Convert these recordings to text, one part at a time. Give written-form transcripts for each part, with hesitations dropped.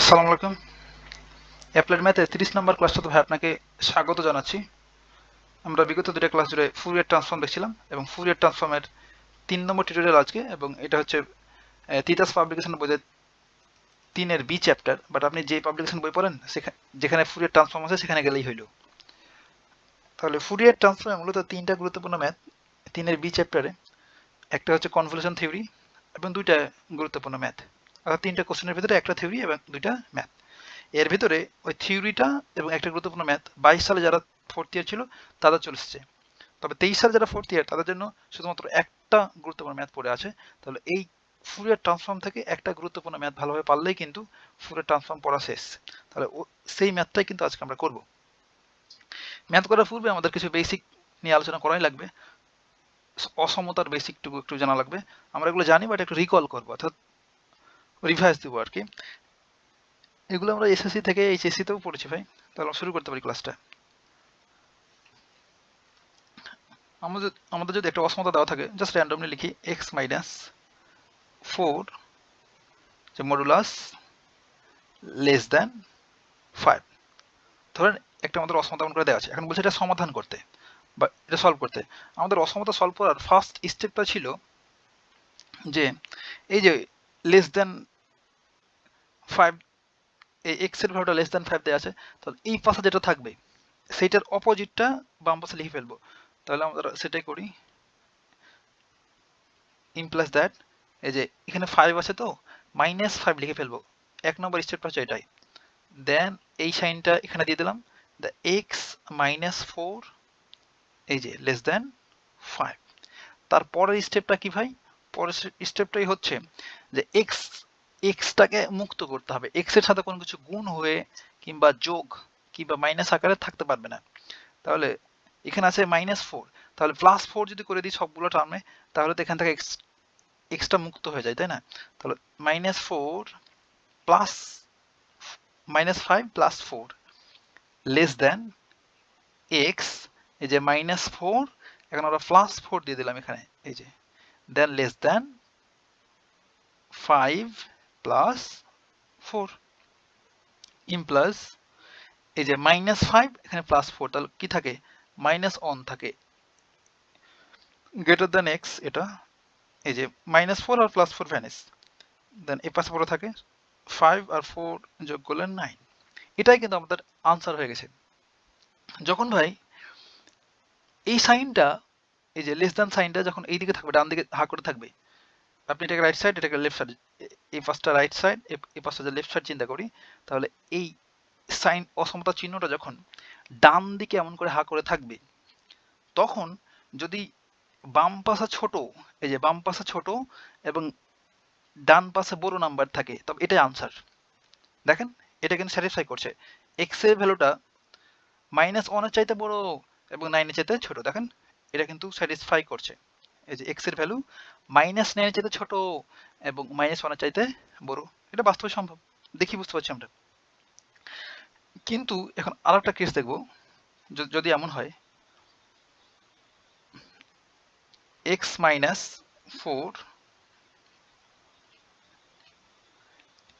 আসসালামু আলাইকুম। অ্যাপ্লাইড ম্যাথে 30 নম্বর ক্লাসটাতে ভাই আপনাকে স্বাগত জানাচ্ছি। আমরা বিগত দুটো ক্লাস জুড়ে ফুরিয়ার ট্রান্সফর্ম দেখছিলাম এবং ফুরিয়ার ট্রান্সফর্মের 3 নম্বর টিউটোরিয়াল আজকে, এবং এটা হচ্ছে তিতাস পাবলিকেশন বইয়ের 3-এর বি চ্যাপ্টার। বাট আপনি যে পাবলিকেশন বই পড়েন যেখানে ফুরিয়ার ট্রান্সফর্ম আছে সেখানে গেলেই হইল। তাহলে ফুরিয়ার ট্রান্সফর্মে মূলত 3টা গুরুত্বপূর্ণ ম্যাথ 3-এর বি চ্যাপ্টারে। একটা হচ্ছে কনভলিউশন থিওরি এবং 2টা গুরুত্বপূর্ণ ম্যাথ, অর্থাৎ 3টা কোশ্চেনের ভিতরে একটা থিওরি এবং 2টা ম্যাথ। এর ভিতরে ওই থিওরিটা এবং একটা গুরুত্বপূর্ণ ম্যাথ 22 সালে যারা ফোর্থ ইয়ার ছিল তাদের চলে এসেছে, তবে 23 সালে যারা ফোর্থ ইয়ার তাদের জন্য শুধুমাত্র একটা গুরুত্বপূর্ণ ম্যাথ পড়ে আছে। তাহলে এই ফুরিয়ার ট্রান্সফর্ম থেকে একটা গুরুত্বপূর্ণ ম্যাথ ভালোভাবে পারলেই কিন্তু ফুরিয়ার ট্রান্সফর্ম পড়া শেষ। তাহলে সেই ম্যাথটাই কিন্তু আজকে আমরা করব। ম্যাথ করার পূর্বে আমাদের কিছু বেসিক নিয়ে আলোচনা করাই লাগবে। অসমতার বেসিকটুকু একটু জানা লাগবে। আমরা এগুলো জানি, বাট একটু রিকল করবো, অর্থাৎ রিভাইজ দেবো আর কি। এগুলো আমরা এসএসসি থেকে এইচএসসি তেও পড়েছি ভাই। তাহলে শুরু করতে পারি ক্লাসটা। আমাদের যদি একটা অসমতা দেওয়া থাকে, জাস্ট র্যান্ডমলি লিখি x মাইনাস 4 যে মডুলাস লেস দ্যান 5। ধরেন একটা আমাদের অসমতা মনে করে দেওয়া আছে, এখন বলছে এটা সমাধান করতে বা এটা সলভ করতে। আমাদের অসমতা সলভ করার ফার্স্ট স্টেপটা ছিল যে এই যে লেস দ্যান 5, এই এক্স এর ভ্যালুটা লেস দ্যান 5 দেওয়া আছে, তাহলে এই পাশে যেটা থাকবে সেইটার অপোজিটটা বাম পাশে লিখে ফেলবো। তাহলে আমরা সেটাই করি। ইমপ্লাস দ্যাট এই যে এখানে 5 আছে তো -5 লিখে ফেলবো। এক নম্বর স্টেপটা হচ্ছে এটাই। দেন এই সাইনটা এখানে দিয়ে দিলাম, দ্য এক্স -4 এই যে লেস দ্যান 5। তারপরের স্টেপটা কি ভাই? পরের স্টেপটাই হচ্ছে যে এক্সটাকে মুক্ত করতে হবে। এক্স এর সাথে কোনো কিছু গুণ হয়ে কিংবা যোগ কিংবা মাইনাস আকারে থাকতে পারবে না। তাহলে এখানে আছে -4, তাহলে +4 যদি করে দিই সবগুলো টার্মে, তাহলে তো এখান থেকে এক্সটা মুক্ত হয়ে যায়, তাই না? তাহলে -4 plus -5 plus 4 less than x, এই যে -4, এখন আমরা +4 দিয়ে দিলাম এখানে, এই যে দেন লেস দ্যান 5 প্লাস 4 ইমপ্লাস এই যে -5 এখানে +4, তাহলে কি থাকে? -1 থাকে, গ্রেটার দ্যান এক্স এটা, এই যে -4 আর +4 ভ্যানিশ, দেন এই পাশে পড়ে থাকে 5 আর 4 যোগ করলে 9। এটাই কিন্তু আমাদের আনসার হয়ে গেছে। যখন ভাই এই সাইনটা, এই যে লেস দ্যান সাইনটা যখন এই দিকে থাকবে, ডান দিকে হা করে থাকবে, আপনি এটাকে রাইট সাইড এটাকে লেফট সাইড, এই পাশটা রাইট সাইড এই পাশটা যে লেফট সাইড চিন্তা করি, তাহলে এই সাইন অসমতা চিহ্নটা যখন ডান দিকে এমন করে হা করে থাকবে, তখন যদি বাম পাশা ছোট, এই যে বাম পাশা ছোট এবং ডান পাশে বড় নাম্বার থাকে, তবে এটাই আনসার। দেখেন এটা কিন্তু স্যাটিসফাই করছে। এক্স এর ভ্যালুটা -1 এর চাইতে বড় এবং 9 এর চাইতে ছোট, দেখেন এটা কিন্তু স্যাটিসফাই করছে। এই যে এক্স এর ভ্যালু -9 এর চাইতে ছোট এবং -1 এর চাইতে বড়, এটা বাস্তবে সম্ভব, দেখি বুঝতে পারছি আমরা। কিন্তু এখন আরেকটা কেস দেখব, যদি এমন হয় x -4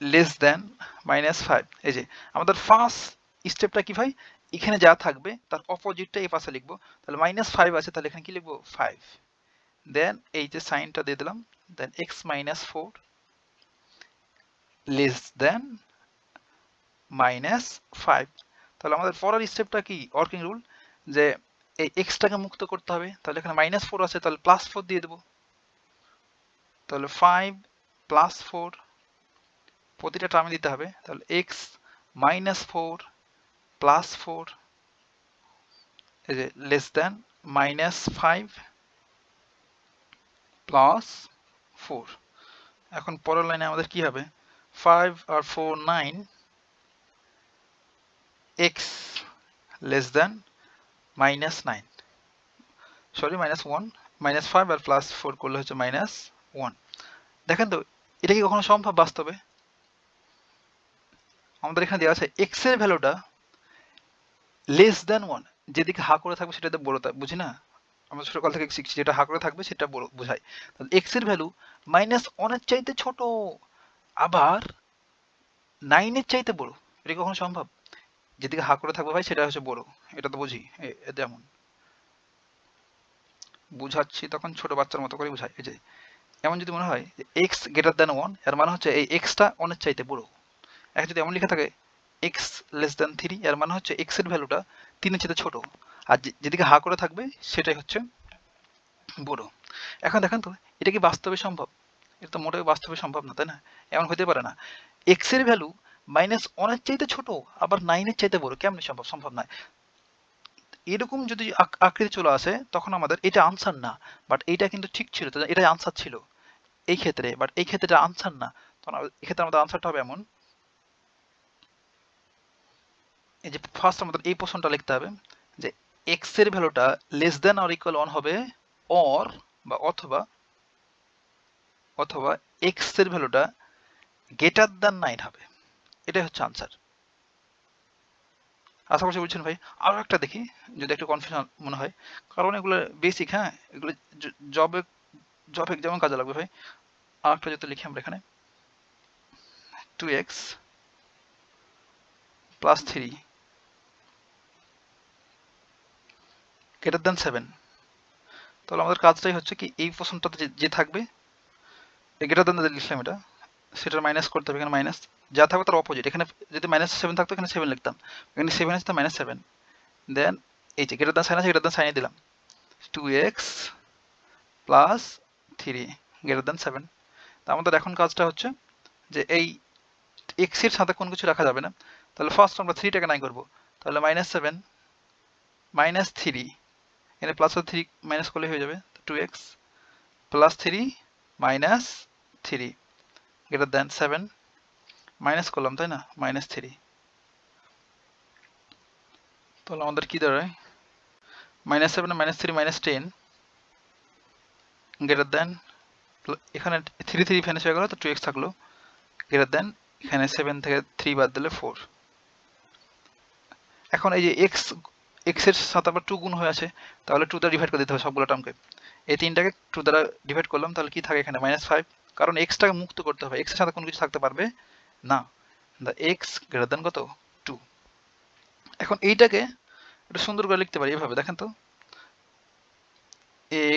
লেস দ্যান -5। এই যে আমাদের ফার্স্ট স্টেপটা কি ভাই? এখানে যা থাকবে তার অপোজিটটা এই পাশে লিখবো। তাহলে -5 আছে, তাহলে এখানে কি লিখবো? 5। দেন এই যে সাইনটা দিয়ে দিলাম, দেন x -4 লেস দেন -5। তাহলে আমাদের পরের স্টেপটা কি? ওয়ার্কিং রুল, যে এই এক্সটাকে মুক্ত করতে হবে। তাহলে এখানে -4 আছে, তাহলে +4 দিয়ে দেবো। তাহলে 5 +4 প্রতিটা টার্মে দিতে হবে। তাহলে x -4 +4 এই যে লেস দেন -5 +4। এখন পরের লাইনে আমাদের কি হবে? 5 আর 4 9, x লেস দেন -9, সরি -1, -5 আর +4 করলে হচ্ছে -1। দেখেন তো এটা কি কখনো সম্ভব বাস্তবে? আমাদের এখানে দেওয়া আছে x এর ভ্যালুটা লেস দেন 1, যেদিকে হা করে থাকবে সেটাতে বড়, বুঝি না? আমরা ছোটকাল থেকে শিখছি যেটা হা করে থাকবে সেটা বড় বোঝায়। তাহলে x এর ভ্যালু -1 এর চাইতে ছোট, আবার 9 এর চাইতে বড়, এটা কখনো সম্ভব? যেদিকে হা করে থাকবে ভাই সেটা হচ্ছে বড়, এটা তো বুঝি। যেমন বুঝাচ্ছি তখন ছোট বাচ্চার মতো করে বুঝাই। এই যে এমন যদি মনে হয় যে এক্স গ্রেটার দ্যান 1, এর মানে হচ্ছে এই এক্সটা অনেক চাইতে বড়। এখন যদি এমন লেখা থাকে এক্স লেস দ্যান 3, এর মানে হচ্ছে এক্স এর ভ্যালুটা 3 এর চাইতে ছোট, আর যেদিকে হা করে থাকবে সেটাই হচ্ছে বড়। এখন দেখেন তো এটা কি বাস্তবে সম্ভব? এটা তো মোটেও বাস্তবে সম্ভব না, তাই না? এমন হতে পারে না এক্স এর ভ্যালু -1 এর চাইতে ছোট আবার 9 এর চাইতে বড়, কেমনে সম্ভব? সম্ভব নয়। এরকম যদি আকৃতি চলে আসে তখন আমাদের এটা আনসার না, বাট এইটা কিন্তু ঠিক ছিল, তো এটা আনসার ছিল এই ক্ষেত্রে, বাট এই ক্ষেত্রে এটা আনসার না। তখন এক্ষেত্রে আমাদের আনসারটা হবে এমন, এই যে ফার্স্ট আমাদের এই প্রশ্নটা লিখতে হবে যে এক্স এর ভ্যালুটা লেস দেন অর ইকুয়াল 1 হবে, অর বা অথবা অথবা এক্স এর ভ্যালুটা গ্রেটার দ্যান 9 হবে। এটাই হচ্ছে আনসার। আশা করছি বুঝছেন ভাই। আরো একটা দেখি যদি একটু কনফিউশন মনে হয়, কারণ এগুলো বেসিক, হ্যাঁ এগুলো জবে জবে যেমন কাজে লাগবে ভাই। আর একটা যদি লিখি আমরা এখানে 2x প্লাস 3 গ্রেটার দ্যান 7, তাহলে আমাদের কাজটাই হচ্ছে কি এই প্রশ্নটাতে যে থাকবে গ্রেটার দ্যান লিখলাম এটা, সেটার মাইনাস করতে হবে। এখানে মাইনাস যা থাকবে তার অপোজিট, এখানে যদি -7 থাকতো এখানে 7 লিখতাম, এখানে 7 আছে তো -7, দেন এই যে গ্রেটার দ্যান সাইন আছে, গ্রেটার দ্যান সাইনে দিলাম 2x প্লাস 3 গ্রেটার দ্যান 7। তা আমাদের এখন কাজটা হচ্ছে যে এই এক্স এর সাথে কোনো কিছু রাখা যাবে না, তাহলে ফার্স্ট আমরা 3টাকে 9 করবো, তাহলে -7 -3, এখানে প্লাস 3 মাইনাস করলে হয়ে যাবে 2x plus 3 minus 3 greater than 7, minus করলাম তাই না, -3, তাহলে আমাদের কি দাঁড়ায় -7 -3 -10 গ্রেটার দ্যান, এখানে 3 ফিনিশ হয়ে গেল তো 2x থাকলো গ্রেটার দ্যান, এখানে 7 থেকে 3 বাদ দিলে 4। এখন এই যে এক্স এর সাথে আবার 2 গুণ হয়ে আছে, তাহলে 2 দ্বারা ডিভাইড করে দিতে হবে সবগুলো টার্মকে। এই তিনটাকে 2 দ্বারা ডিভাইড করলাম, তাহলে কি থাকে এখানে -5, কারণ এক্সটাকে মুক্ত করতে হবে, এক্স এর সাথে কোনো কিছু থাকতে পারবে না। দ্য এক্স গ্রেটার দ্যান কত 2। এখন এইটাকে একটু সুন্দর করে লিখতে পারি এভাবে, দেখেন তো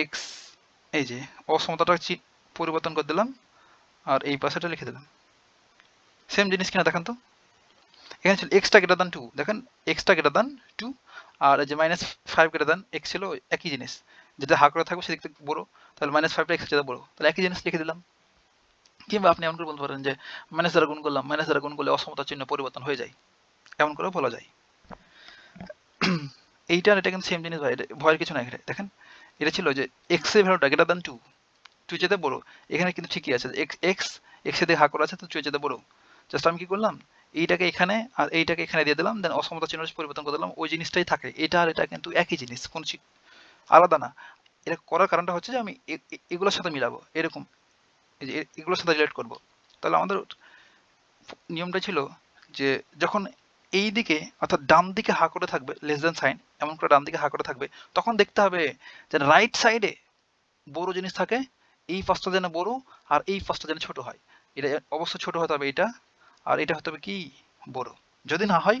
এক্স, এই যে অসমতাটা পরিবর্তন করে দিলাম আর এই পাশেটা লিখে দিলাম, সেম জিনিস কিনা দেখেন তো। এখানে ছিল এক্সটা গ্রেটার দ্যান 2, দেখেন এক্সটা গ্রেটার দ্যান 2, আর এই যে -5 গ্রেটার দ্যান এক্স ছিল একই জিনিস, যেটা হা করে থাকবে সেদিক থেকে বড়, তাহলে -5টা এক্স যেটা বড়, তাহলে একই জিনিস লিখে দিলাম। কিংবা আপনি এমন করে বলতে পারেন যে মাইনাস দ্বারা গুণ করলাম, মাইনাস দ্বারা গুণ করলে অসমতার চিহ্ন পরিবর্তন হয়ে যায়, এমন করেও বলা যায়। এইটার এটা কিন্তু সেম জিনিস ভাই, ভয়ের কিছু নাই। দেখেন এটা ছিল যে এক্স এর ভ্যালুটা গ্রেটার দ্যান 2, 2 যেতে বড়, এখানে কিন্তু ঠিকই আছে, এক্স এক্স এর দিকে হা করা আছে তো 2 যেতে বড়। জাস্ট আমি কি করলাম এইটাকে এখানে আর এইটাকে এখানে দিয়ে দিলাম, দেন অসমতা চিহ্ন পরিবর্তন করে দিলাম, ওই জিনিসটাই থাকে। এটা আর এটা কিন্তু একই জিনিস, কোনো আলাদা না। এটা করার কারণটা হচ্ছে যে আমি এগুলোর সাথে মিলাবো, এরকম এই যে এগুলোর সাথে রিলেট করব। তাহলে আমাদের নিয়মটা ছিল যে যখন এই দিকে অর্থাৎ ডান দিকে হা করে থাকবে লেস দেন সাইন, এমন করে ডান দিকে হা করে থাকবে, তখন দেখতে হবে যে রাইট সাইডে বড় জিনিস থাকে, এই পাঁচটা যেন বড় আর এই পাঁচটা যেন ছোট হয়। এটা অবশ্যই ছোট হতে হবে এটা, আর এটা হতে হবে কি বড়। যদি না হয়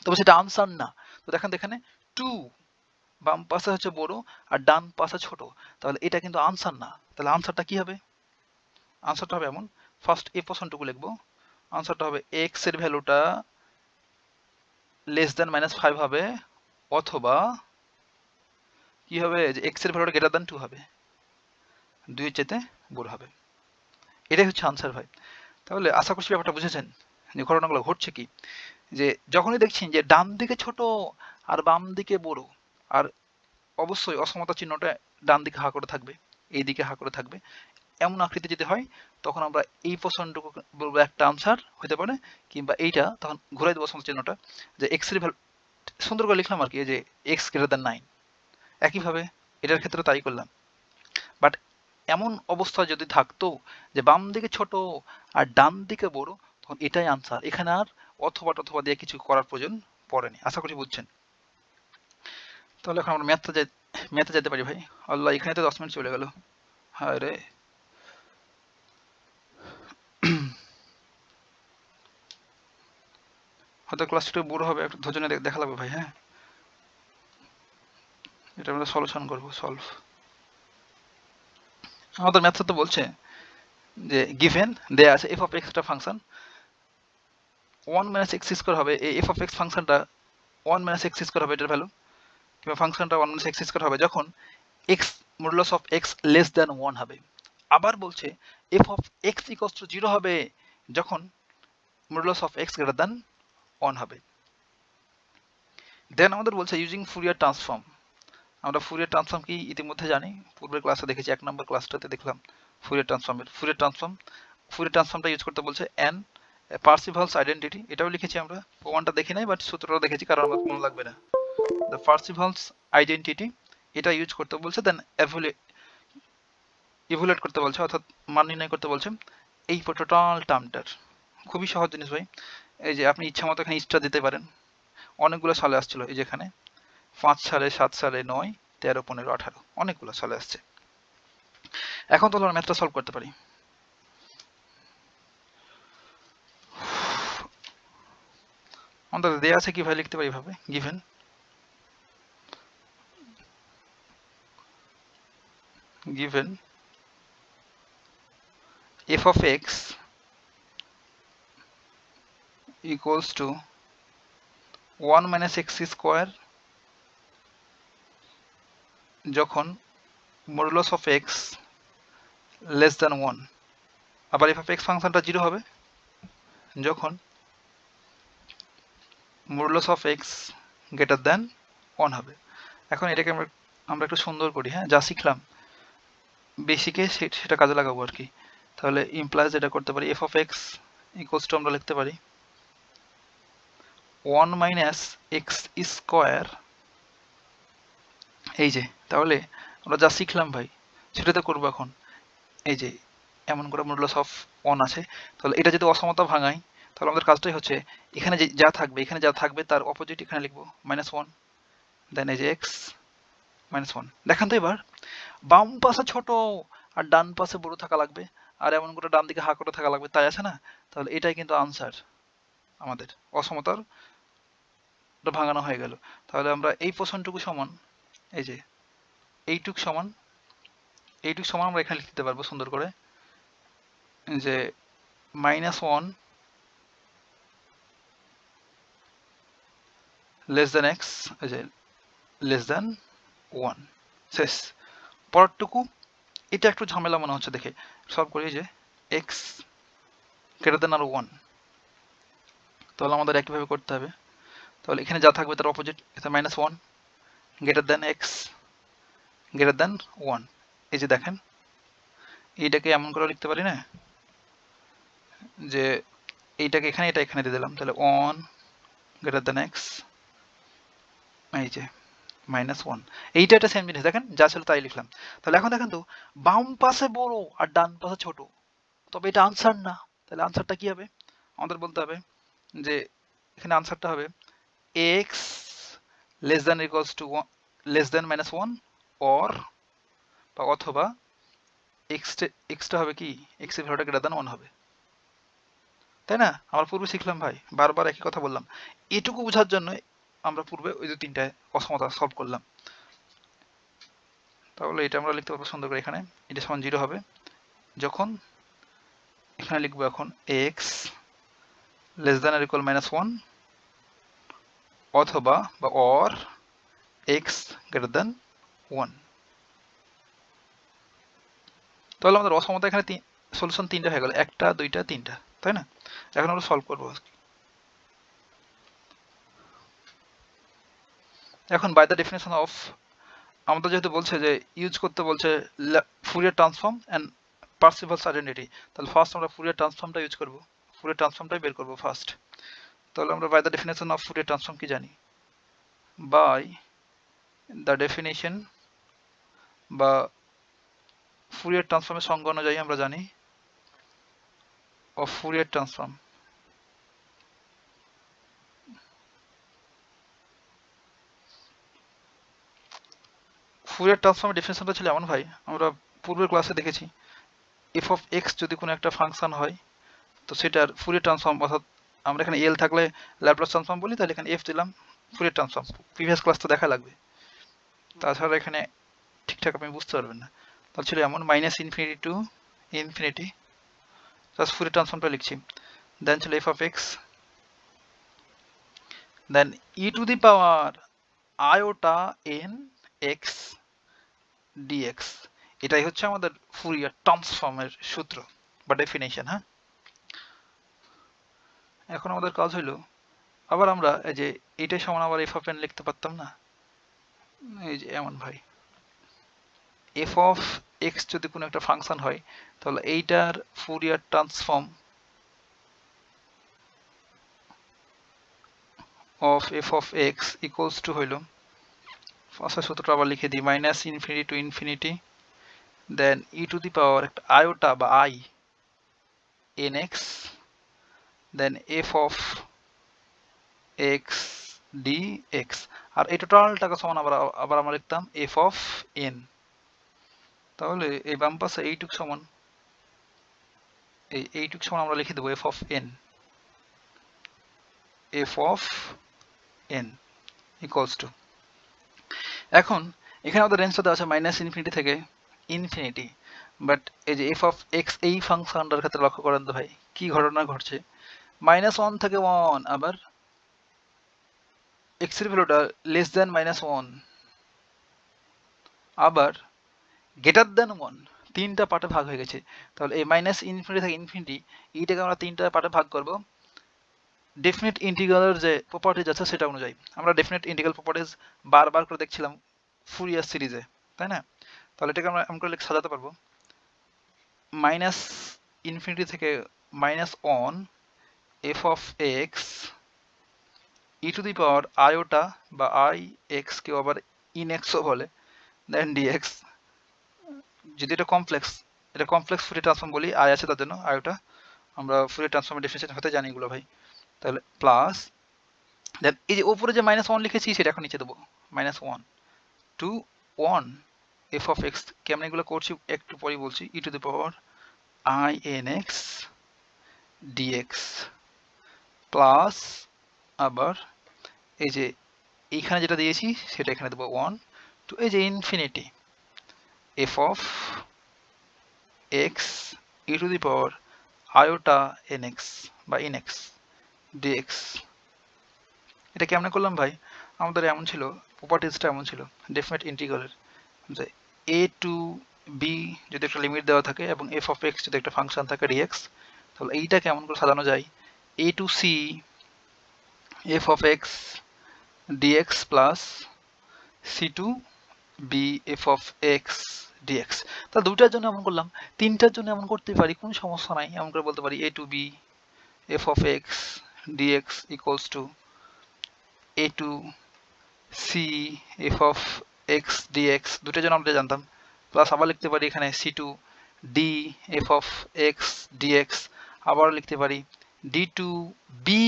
তবে সেটা আনসার না। তো দেখেন এখানে 2 বাম পাশে হচ্ছে বড় আর ডান পাশে ছোট, তাহলে এটা কিন্তু আনসার না। তাহলে আনসারটা কি হবে? আনসারটা হবে এমন, ফার্স্ট এই প্রশ্নটুকু লিখবো, আনসারটা হবে এক্স এর ভ্যালুটা লেস দেন -5 হবে, অথবা কি হবে যে এক্স এর ভ্যালুটা গ্রেটার দেন 2 হবে, 2 এর চাইতে বড় হবে। এটাই হচ্ছে আনসার ভাই। তাহলে আশা করছি ব্যাপারটা বুঝেছেন যে ঘটনাগুলো ঘটছে কি, যে যখনই দেখছেন যে ডান দিকে ছোট আর বাম দিকে বড়, আর অবশ্যই অসমতা চিহ্নটা ডান দিকে হা করে থাকবে, এই দিকে হা করে থাকবে, এমন আকৃতি যদি হয় তখন আমরা এই প্রশ্নটুকু বলবো একটা আনসার হতে পারে, কিংবা এইটা তখন ঘুরাই দেবো অসমতা চিহ্নটা, যে এক্স এর ভ্যালু সুন্দর করে লিখলাম আর কি, যে এক্স গ্রেটার দ্যান 9। একইভাবে এটার ক্ষেত্রে তাই করলাম। বাট এমন অবস্থা যদি থাকতো যে বাম দিকে ছোট আর ডান দিকে বড়, তখন এটাই আনসার, এখানে আর অথবা টথবা দিয়ে কিছু করার প্রয়োজন পড়েনি। আশা করি বুঝছেন। তাহলে এখন আমরা ম্যাথে যেতে পারি ভাই। আল্লাহ, এখানে তো 10 মিনিট চলে গেল, হায় রে। হয়তো ক্লাসটা একটু বড় হবে, একটু ধৈর্য নিয়ে দেখা লাগবে ভাই। হ্যাঁ, এটা আমরা সলিউশন করবো, সলভ। আমাদের ম্যাথে তো বলছে যে গিভেন দেয়া আছে এফ অফ এক্স একটা ফাংশন 1 মাইনাস এক্স স্কোয়ার হবে, এই এফ অফ এক্স ফাংশনটা 1 মাইনাস এক্স স্কোয়ার হবে এটার ভ্যালু, কিংবা ফাংশনটা 1 মাইনাস এক্স স্কোয়ার হবে যখন x modulus of x less than 1 হবে। আবার বলছে F of X equals two 0 হবে যখন modulus of x greater than 1 হবে। দেন আমাদের বলছে ইউজিং ফুরিয়ার ট্রান্সফর্ম। আমরা ফুরিয়ার ট্রান্সফর্ম কি ইতিমধ্যে জানি, পূর্বের ক্লাসে দেখেছি, 1 নম্বর ক্লাসটাতে দেখলাম ফুরিয়ার ট্রান্সফর্মটা ইউজ করতে বলছে এন পার্সিভালস আইডেন্টিটি, এটাও লিখেছি আমরা, প্রমাণটা দেখি নাই বাট সূত্রটা দেখেছি কারণ আমার মনে লাগবে না। দ্য পার্সিভালস আইডেন্টিটি এটা ইউজ করতে বলছে, দেন ইভ্যালুয়েট করতে বলছে, অর্থাৎ মান নির্ণয় করতে বলছে এই টোটাল টার্মটার। খুবই সহজ জিনিস ভাই। এই যে আপনি ইচ্ছা মতো এখানে স্টার দিতে পারেন, অনেকগুলো সালে আসছিল, এই যেখানে 5 সালে, 7 সালে, 9, 13, 15, 18 অনেকগুলো সালে আসছে। এখন তো আমরা ম্যাথটা সলভ করতে পারি। আমাদের দেয়া আছে কিভাবে লিখতে পারি, ভাবে given f of x equals to 1 minus x square যখন modulus of x less than 1, আবার f of x ফাংশনটা 0 হবে যখন modulus of x greater than 1 হবে। এখন এটাকে আমরা একটু সুন্দর করি, হ্যাঁ, যা শিখলাম বেসিকে সেটা কাজে লাগাবো আর কি। তাহলে ইমপ্লাইজ এটা করতে পারি f of x equals to আমরা লিখতে পারি 1 মাইনাস এক্স স্কোয়ার। এই যে তাহলে আমরা যা শিখলাম ভাই সেটাতে করবো এখন। এই যে এমন করে মডুলাস অফ 1 আছে, তাহলে এটা যদি অসমতা ভাঙাই তাহলে আমাদের কাজটাই হচ্ছে এখানে এখানে যা থাকবে তার অপোজিট এখানে লিখবো -1, দেন এই যে x -1। দেখেন তো এবার বাম পাশে ছোট আর ডান পাশে বড় থাকা লাগবে, আর এমন করে ডান দিকে হা করে থাকা লাগবে, তাই আছে না? তাহলে এটাই কিন্তু আনসার, আমাদের অসমতার ভাঙানো হয়ে গেল। তাহলে আমরা এই পোর্শনটুকু সমান, এই যে এইটুক সমান আমরা এখানে লিখতে পারবো সুন্দর করে যে -1 লেস দেন এক্স, এই যে লেস দেন 1, শেষ। পরেরটুকু এটা একটু ঝামেলা মনে হচ্ছে দেখে, সব করি যে এক্স গ্রেটার দেন আরো 1, তাহলে আমাদের একইভাবে করতে হবে। তাহলে এখানে যা থাকবে তার অপোজিট, এটা -1 greater than x greater than 1। এই যে দেখেন এইটাকে এমন করে লিখতে পারি না যে এইটাকে এখানে, এটা এখানে দিয়ে দিলাম, তাহলে 1 গ্রেটার দেন এক্স, এই যে -1। এইটা একটা সেম জিনিস, দেখেন যা ছিল তাই লিখলাম। তাহলে এখন দেখেন তো বাম পাশে বড় আর ডান পাশে ছোট, তবে এটা আনসার না। তাহলে আনসারটা কি হবে? আমাদের বলতে হবে যে এখানে আনসারটা হবে x less than equals to less than -1 or বা অথবা এক্সটা হবে কি, এক্স এর ভ্যালুটা গ্রেটার দেন 1 হবে, তাই না? আমরা পূর্বে শিখলাম ভাই, বারবার একই কথা বললাম। এটুকু বোঝার জন্য আমরা পূর্বে ওই যে তিনটা অসমতা সলভ করলাম। তাহলে এটা আমরা লিখতে পারবো সুন্দর করে, এখানে এটা সমান 0 হবে যখন এখানে লিখবো এখন x লেস দেন আর ইকুয়াল -1 অথবা বা অর x গ্রেটার দেন 1। তাহলে আমাদের অসমতা এখানে সলিউশন 3টা হয়ে গেল, 1টা 2টা 3টা, তাই না? এখন আমরা সলভ করবো। এখন বাই দ্য ডেফিনেশন অফ, আমাদের যেহেতু বলছে যে ইউজ করতে বলছে Fourier transform and Parseval's identity, তাহলে ফার্স্ট আমরা ফুরিয়ার ট্রান্সফর্মটা ইউজ করব, ফুরিয়ার ট্রান্সফর্মটাই বের করব ফার্স্ট। তাহলে আমরা by the definition of Fourier transform কি জানি? বাই দ্য ডেফিনেশন বা ফুরিয়ার ট্রান্সফর্মের সংজ্ঞা অনুযায়ী আমরা জানি অফ ফুরিয়ার ট্রান্সফর্ম, ফুরিয়ার ট্রান্সফর্মের ডেফিনেশনটা ছিল এমন ভাই, আমরা পূর্বের ক্লাসে দেখেছি এফ অফ এক্স যদি কোনো একটা ফাংশন হয় তো সেটার ফুরিয়ার ট্রান্সফর্ম অর্থাৎ আমরা এখানে এল থাকলে ল্যাপ্লাস ট্রান্সফর্ম বলি, তাহলে এখানে এফ দিলাম ফুরিয়ার ট্রান্সফর্ম। প্রিভিয়াস ক্লাস তো দেখা লাগবে, তাছাড়া এখানে ঠিকঠাক আপনি বুঝতে পারবেন না। তাহলে ছিল এমন minus infinity to infinity, just Fourier ট্রান্সফর্মটা লিখছি। দেন ছিল F of X, then E to the power iota N x D X. এটাই হচ্ছে আমাদের ফুরিয়ার ট্রান্সফর্মের সূত্র বা ডেফিনেশন। হ্যাঁ, এখন আমাদের কাজ হলো আবার আমরা এই যে এইটাই সমান আবার এফ অফ এন লিখতে পারতাম না? এই যে এমন ভাই, এফ অফ এক্স যদি কোনো একটা ফাংশন হয়, তাহলে এইটার Fourier transform of F of X equals to হইল, ফার্স্টের সূত্রটা আবার লিখে দিই, minus infinity to infinity, then E to the power একটা আয়োটা বা I N X, then F of X D X. আর এই টোটালটাকে সমান আবার আমরা লিখতাম এফ অফ এন। তাহলে এই বাম পাশে এইটুক সমান এইটুক সমান আমরা লিখে দেবো F of N, F of N equals to, এখন এখানে আমাদের রেঞ্জটা দেওয়া আছে মাইনাস ইনফিনিটি থেকে ইনফিনিটি, বাট এই যে এফ অফ এক্স এই ফাংশনটার ক্ষেত্রে লক্ষ্য করেন তো ভাই কি ঘটনা ঘটছে, মাইনাস ওয়ান থেকে ওয়ান, আবার এক্স এর ভ্যালুটা লেস দেন মাইনাস ওয়ান, আবার গ্রেটার দেন ওয়ান, তিনটা পার্টে ভাগ হয়ে গেছে। তাহলে এই মাইনাস ইনফিনিটি থেকে ইনফিনিটি এইটাকে আমরা তিনটা পার্টে ভাগ করব ডেফিনিট ইন্টিগ্রালের যে প্রপার্টিজ আছে সেটা অনুযায়ী। আমরা ডেফিনিট ইন্টিগ্রাল প্রপার্টিজ বারবার করে দেখছিলাম ফুরিয়ার সিরিজে, তাই না? তাহলে এটাকে আমরা লিখে সাজাতে পারবো মাইনাস ইনফিনিটি থেকে minus one F of X E to the power iota বা আই এক্স কেউ আবার ইন এক্সও বলে, দেন ডিএক্স। যদি এটা কমপ্লেক্স ফুরিয়ার ট্রান্সফর্ম বলি, আই আছে তার জন্য আয়োটা, আমরা ফুরিয়ার ট্রান্সফর্মের ডেফিনিশন হতে জানি এগুলো ভাই। তাহলে প্লাস দেন এই যে উপরে যে মাইনাস ওয়ান লিখেছি সেটা এখন নিচে দেবো, minus one to one F of X. কেমন এগুলো করছি একটু পরেই বলছি, E to the power I N x D X plus আবার এই যে এইখানে যেটা দিয়েছি সেটা এখানে দেবো ওয়ান টু এই যে infinity F of X E to the power iota N x বা ইন এক্স ডিএক্স। এটা কেমন করলাম ভাই, আমাদের এমন ছিল প্রপার্টিজটা এমন ছিল ডেফিনিট ইন্টিগ্রালের যে এ টু বি যদি একটা লিমিট দেওয়া থাকে এবং এফ অফ এক্স যদি একটা ফাংশন থাকে ডিএক্স, তাহলে এইটা কেমন করে সাজানো যায়, A to C F of X D X plus C to B F of X D X. তাহলে দুটার জন্য এমন করলাম, তিনটার জন্য এমন করতে পারি, কোনো সমস্যা নাই। এমন করে বলতে পারি A to B F of X D X equals to A to C F of X D X, দুটোর জন্য আমরা জানতাম, প্লাস আবার লিখতে পারি এখানে C to D F of X D X, আবার লিখতে পারি D to B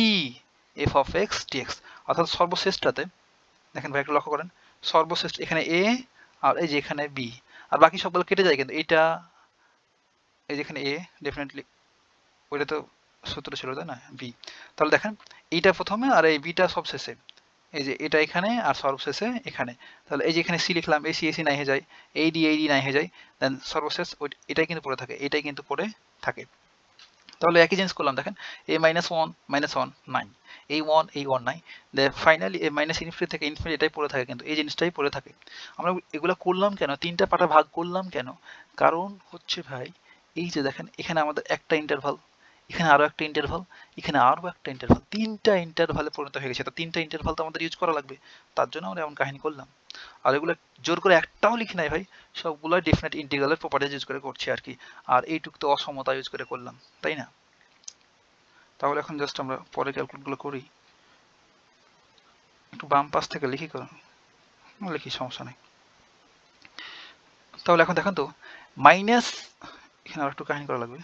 F of X D X. অর্থাৎ সর্বশেষটাতে দেখেন ভাই একটু লক্ষ্য করেন, সর্বশেষ এখানে এ আর এই যে এখানে বি, আর বাকি সবগুলো কেটে যায়, কিন্তু এইটা এই যেখানে এ ডেফিনেটলি ওইটা তো সূত্র ছিল তাই না বি, তাহলে দেখেন এইটা প্রথমে আর এই বিটা সব শেষে, এই যে এটা এখানে আর সর্বশেষে এখানে। তাহলে এই যে এখানে সি লিখলাম, এই সি নাই হয়ে যায়, এই ডি নাই হয়ে যায়, দেন সর্বশেষ এটাই কিন্তু পড়ে থাকে, এটাই কিন্তু পড়ে থাকে। তাহলে একই জিনিস করলাম, দেখেন এ মাইনাস ওয়ান নাই, এই ওয়ান নাই, ফাইনালি এ মাইনাস ইনফিনিটি থেকে ইনফিনিটি এটাই পড়ে থাকে, কিন্তু এই জিনিসটাই পড়ে থাকে। আমরা এগুলো করলাম কেন, তিনটা পার্টে ভাগ করলাম কেন, কারণ হচ্ছে ভাই এই যে দেখেন এখানে আমাদের একটা ইন্টারভাল, এখানে আরো একটা ইন্টারভাল, এখানে আরো একটা ইন্টারভাল, তিনটা ইন্টারভালে পরিণত হয়ে গেছে। তো তিনটা ইন্টারভাল তো আমাদের ইউজ করা লাগবে, তার জন্য আমরা এমন কাহিনী করলাম। আর এগুলো জোর করে একটাও লিখি নাই ভাই, সবগুলো ডেফিনেট ইন্টিগ্রালের প্রপার্টিজ ইউজ করে করছি আর কি। আর এইটুক তো অসমতা ইউজ করে করলাম, তাই না? তাহলে এখন জাস্ট আমরা পরে ক্যালকুলেটগুলো করি, একটু বাম পাশ থেকে লিখি লিখি সমস্যা নেই। তাহলে এখন দেখেন তো মাইনাস, এখানে আর একটু কাহিনী করা লাগবে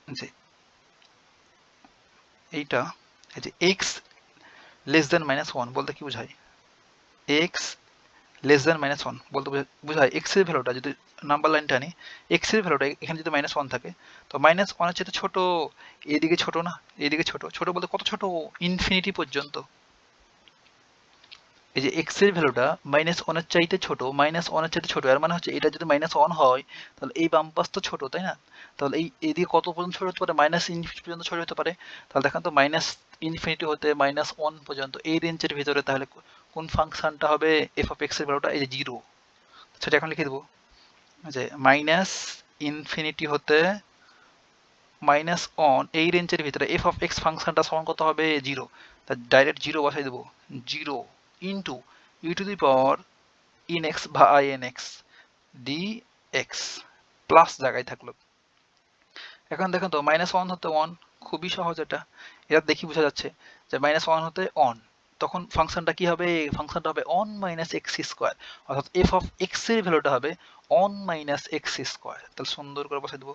যে এইটা এই যে x less than minus one বলতে কি বোঝায়, এক্স লেস দ্যান -1 বলতে বোঝায় এক্স এর ভ্যালুটা যদি নাম্বার লাইনটা আনি, এক্স এর ভ্যালুটা এখানে যদি -1 থাকে তো -1 এর চেয়ে ছোট, এদিকে ছোট না, এদিকে ছোট, ছোট বলতে কত ছোট, ইনফিনিটি পর্যন্ত। এই যে এক্স এর ভ্যালুটা -1 এর চাইতে ছোট, -1 এর চাইতে ছোট, এর মানে হচ্ছে এটা যদি -1 হয় তাহলে এই বাম পাশ তো ছোট, তাই না? তাহলে এইদিকে কত পর্যন্ত ছোট হতে পারে, -ইনফিনিটি পর্যন্ত ছোট হতে পারে। তাহলে দেখেন তো -ইনফিনিটি হতে -1 পর্যন্ত এই রেঞ্জের ভিতরে তাহলে কোন ফাংশনটা হবে এফ অফ এক্স এর ভ্যালুটা, এই যে 0। সেটা এখন লিখে দেবো যে -ইনফিনিটি হতে -1 এই রেঞ্জের ভিতরে এফ অফ এক্স ফাংশনটা সমান কত হবে, 0। তা ডাইরেক্ট 0 বসাই দেবো, 0 into E to the power in X বা I N X D X plus জায়গায় থাকলো। এখন দেখেন তো -1 হতে 1, খুবই সহজ এটা, এটা দেখি বোঝা যাচ্ছে যে -1 হতে 1, তখন ফাংশনটা কি হবে, ফাংশনটা হবে 1 মাইনাস এক্স স্কোয়ার, অর্থাৎ এফ অফ এক্স এর ভ্যালুটা হবে 1 মাইনাস এক্স স্কোয়ার। তাহলে সুন্দর করে বসাই দেবো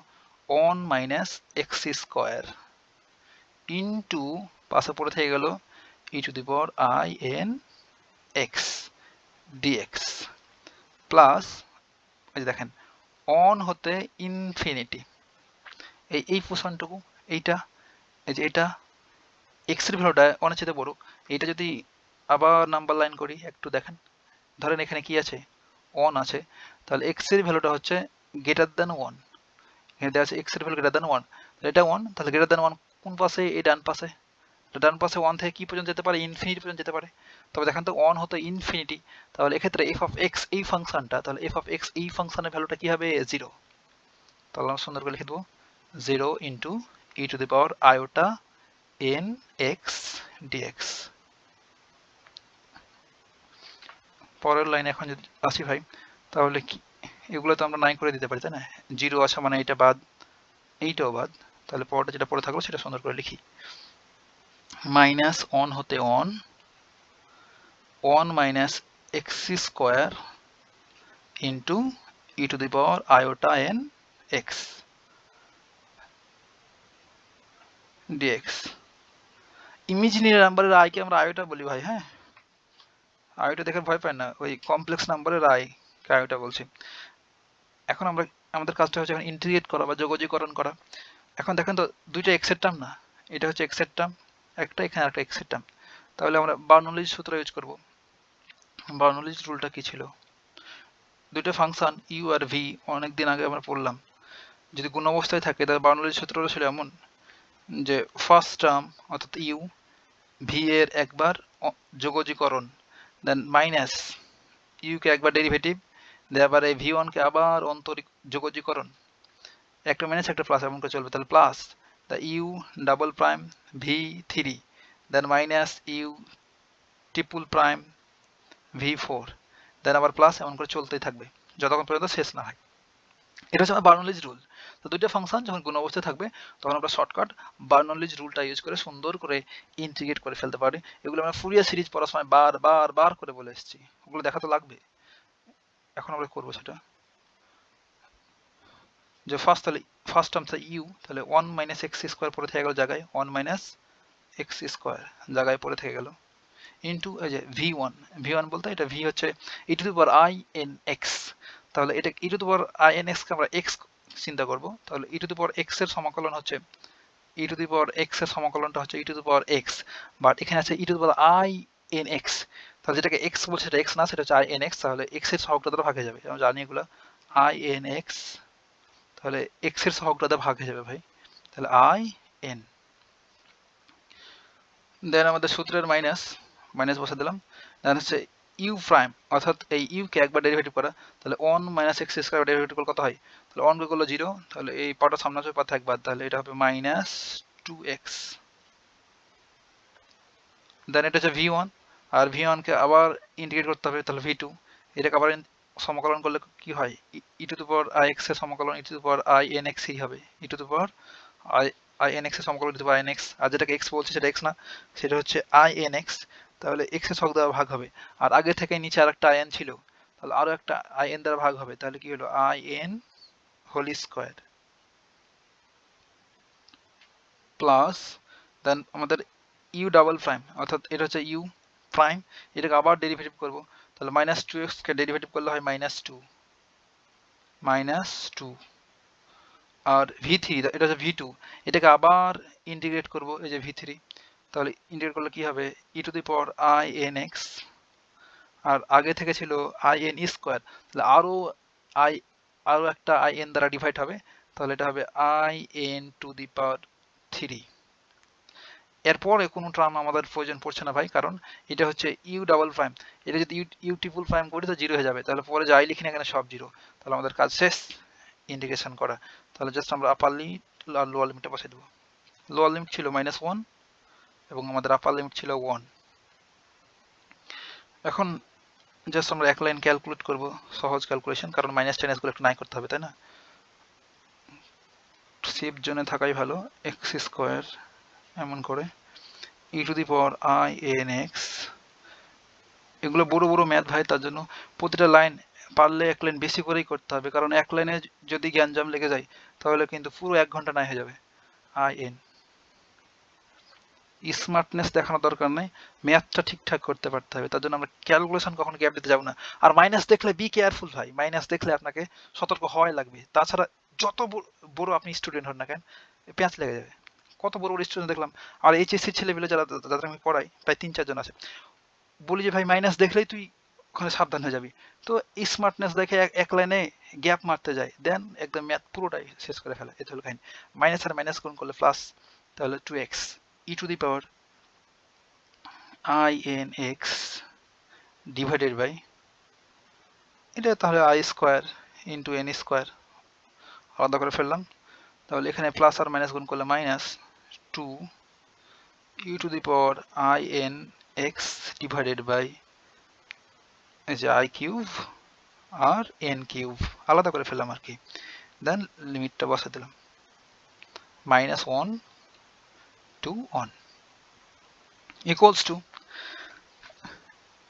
1 মাইনাস এক্স স্কোয়ার ইন্টু পাশে পড়ে থেকে গেল E to the power I N x D X plus, এই দেখেন 1 হতে ইনফিনিটি, এই পোর্শনটুকু, এইটা, এই যে এটা এক্স এর ভ্যালুটা 1 এর চেয়ে বড়, এইটা যদি আবার নাম্বার লাইন করি একটু দেখেন, ধরেন এখানে কি আছে 1 আছে, তাহলে এক্স এর ভ্যালুটা হচ্ছে গ্রেটার দ্যান 1, এখানে দেওয়া আছে এক্স এর ভ্যালু গ্রেটার দ্যান 1, তাহলে এটা 1, তাহলে গ্রেটার দ্যান 1 কোন পাশে, এই ডান পাশে। ডান পাশে 1 থেকে কি পর্যন্ত যেতে পারে, ইনফিনিটি পর্যন্ত যেতে পারে। তবে দেখেন তো 1 হতো ইনফিনিটি, তাহলে এক্ষেত্রে এফ অফ এক্স এই ফাংশনটা, তাহলে এফ অফ এক্স এই ফাংশনের ভ্যালুটা কি হবে, 0। তাহলে আমরা সুন্দর করে লিখে দেবো 0 into E to the power iota N x dx. পরের লাইনে এখন যদি আসি ভাই, তাহলে কি এগুলো তো আমরা নাই করে দিতে পারি, তাই না? 0 আসা মানে এটা বাদ, এইটাও বাদ, তাহলে পরটা যেটা পড়ে থাকলো সেটা সুন্দর করে লিখি। -1 হতে 1 minus x square into E to the power iota N x dx. Imaginary নাম্বারের আইকে আমরা আয়োটা বলি ভাই, হ্যাঁ, আয়োটা দেখে ভয় পায় না, ওই কমপ্লেক্স নাম্বারের আই কে আয়োটা বলছি। এখন আমরা আমাদের কাজটা হচ্ছে এখন ইন্টিগ্রেট করা বা যোগজীকরণ করা। এখন দেখেন তো দুইটা এক্স এর টার্ম না, এটা হচ্ছে এক্স এর টার্ম একটা, এখানে একটা এক্স এর টার্ম, তাহলে আমরা বার্নৌলিজ সূত্র ইউজ করব। বার্নৌলিজ রুলটা কি ছিল, দুইটা ফাংশন ইউ আর ভি অনেকদিন আগে আমরা পড়লাম, যদি গুণ অবস্থায় থাকে তাহলে বার্নৌলিজ সূত্রটা ছিল এমন যে ফার্স্ট টার্ম অর্থাৎ ইউ ভি এর একবার যোগজীকরণ, দেন মাইনাস ইউ কে একবার ডেরিভেটিভ, দেওয়ার এই ভি ওয়ানকে আবার অন্তরিক যোগজীকরণ, একটা মাইনাস একটা প্লাস এমন করে চলবে, তাহলে plus the U double prime V three, then minus U triple prime V four, then আবার প্লাস এমন করে চলতেই থাকবে যতক্ষণ পর্যন্ত শেষ না হয়। এটা হচ্ছে আমার বার্নৌলিজ রুল। তো দুইটা ফাংশন যখন গুণ অবস্থায় থাকবে তখন আমরা শর্টকাট বার্নৌলিজ রুলটা ইউজ করে সুন্দর করে ইন্টিগ্রেট করে ফেলতে পারি। এগুলো আমরা ফুরিয়ার সিরিজ পড়ার সময় বার করে বলে এসেছি, ওগুলো দেখা তো লাগবে, এখন আমরা করবো সেটা। যে তাহলে ফার্স্ট টার্ম ইউ, তাহলে 1 মাইনাস এক্স স্কোয়ার পড়ে থেকে গেল জায়গায়, 1 মাইনাস এক্স স্কোয়ার জায়গায় পড়ে থেকে গেল ইন্টু এই যে ভি ওয়ান বলতে এটা ভি হচ্ছে E to the power I N X, তাহলে এটা E to the power I N X কে আমরা এক্স চিন্তা করব, তাহলে ই টু দি পাওয়ার এক্স এর সমাকলন হচ্ছে E to the power x এর সমাকলনটা হচ্ছে E to the power X, but এখানে আছে E to the power I N X, তাহলে যেটাকে এক্স বলছে সেটা এক্স না, সেটা হচ্ছে আই এন এক্স, তাহলে এক্স এর সহগটা দ্বারা ভাগ হয়ে যাবে, আমরা জানি এগুলো আই এন এক্স, তাহলে এক্স এর সহগটা দ্বারা ভাগ হয়ে যাবে ভাই, তাহলে আই এন, দেন আমাদের সূত্রের মাইনাস বসে দিলাম, দেন হচ্ছে ইউ প্রাইম অর্থাৎ এই ইউ কে একবার ডেরিভেটিভ করা, তাহলে 1 মাইনাস এক্স স্কোয়ার ডেরিভেটিভ করলে কত হয়, তাহলে 1 করলে 0, তাহলে এই পাটা সামনে আসবে পা থাকবে, তাহলে এটা হবে মাইনাস 2x, দেন এটা হচ্ছে ভি ওয়ান, আর ভি ওয়ানকে আবার ইন্টিগ্রেট করতে হবে, তাহলে ভি টু, এটাকে আবার সমাকলন করলে কি হয়, E to the power I X এর সমাকলন E to the power I N X হবে, E to the power I N X এর সমাকলন E to the power I N X, আর যেটাকে এক্স বলছে সেটা এক্স না, সেটা হচ্ছে আই এন এক্স, তাহলে এক্স এর সহগ দ্বারা ভাগ হবে, আর আগে থেকে নিচে আর একটা আই এন ছিল, তাহলে আরো একটা আই এন দ্বারা ভাগ হবে, তাহলে কি হলো I N whole square plus, then আমাদের ইউ ডাবল প্রাইম অর্থাৎ এটা হচ্ছে ইউ প্রাইম, এটাকে আবার ডেরিভেটিভ করবো, তাহলে -2x কে ডেরিভেটিভ করলে হয় -2 আর v3 এটা হচ্ছে v2, এটাকে আবার ইন্টিগ্রেট করব এই যে v3, তাহলে ইন্টিগ্রেট করলে কি হবে e to the power I n x, আর আগে থেকে ছিল I n স্কয়ার, তাহলে আরো একটা I n দ্বারা ডিভাইড হবে, তাহলে এটা হবে I n টু দি পাওয়ার 3। এরপরে কোনো টার্ম আমাদের প্রয়োজন পড়ছে না ভাই, কারণ এটা হচ্ছে ইউ ডাবল প্রাইম, এটা যদি ইউ ট্রিপল প্রাইম করি তো জিরো হয়ে যাবে, তাহলে পরে যাই লিখি না এখানে সব জিরো, তাহলে আমাদের কাজ শেষ ইন্টিগ্রেশন করা। তাহলে জাস্ট আমরা আপার লিমিট আর লোয়ার লিমিটটা বসাই দেবো। লোয়ার লিমিট ছিল -1 এবং আমাদের আপার লিমিট ছিল 1। এখন জাস্ট আমরা এক লাইন ক্যালকুলেট করব, সহজ ক্যালকুলেশন, কারণ -10 গুলো একটু নাই করতে হবে, তাই না? সেফ জোনে থাকাই ভালো। এক্স স্কোয়ার এমন করে e to the power I n x, এগুলো বড় বড় ম্যাথ ভাই, তার জন্য প্রতিটা লাইন পারলে এক লাইন বেশি করেই করতে হবে, কারণ এক লাইনে যদি জ্ঞানজাম লেগে যায় তাহলে কিন্তু পুরো 1 ঘন্টা নাই হয়ে যাবে। I n স্মার্টনেস দেখানোর দরকার নাই, ম্যাথটা ঠিকঠাক করতে পারতে হবে, তার জন্য আমরা ক্যালকুলেশন কখনো গ্যাপ দিতে যাব না। আর মাইনাস দেখলে বি কেয়ারফুল ভাই, মাইনাস দেখলে আপনাকে সতর্ক হওয়াই লাগবে, তাছাড়া যত বড় আপনি স্টুডেন্ট হন না কেন প্যাঁচ লেগে যাবে। কত বড় বড় স্টুডেন্ট দেখলাম, আর এইচএসসি ছেলেপিলে যাদের আমি পড়াই প্রায় 3-4 জন আছে, বলি যে ভাই মাইনাস দেখলেই তুই ওখানে সাবধান হয়ে যাবি, তো স্মার্টনেস দেখে এক লাইনে গ্যাপ মারতে যায়, দেন একদম ম্যাথ পুরোটাই শেষ করে ফেলে। এটা হলো কাহিনী। মাইনাস আর মাইনাস গুণ করলে প্লাস, তাহলে 2x e to the power I n x divided by, এটা তাহলে I square into n square, আলাদা করে ফেললাম। তাহলে এখানে প্লাস আর মাইনাস গুণ করলে -2 e to the power I n x divided by এই যে I কিউব আর n কিউব, আলাদা করে ফেললাম আর কি, দেন লিমিটটা বসে দিলাম -1 to 1 ইকুয়ালস টু।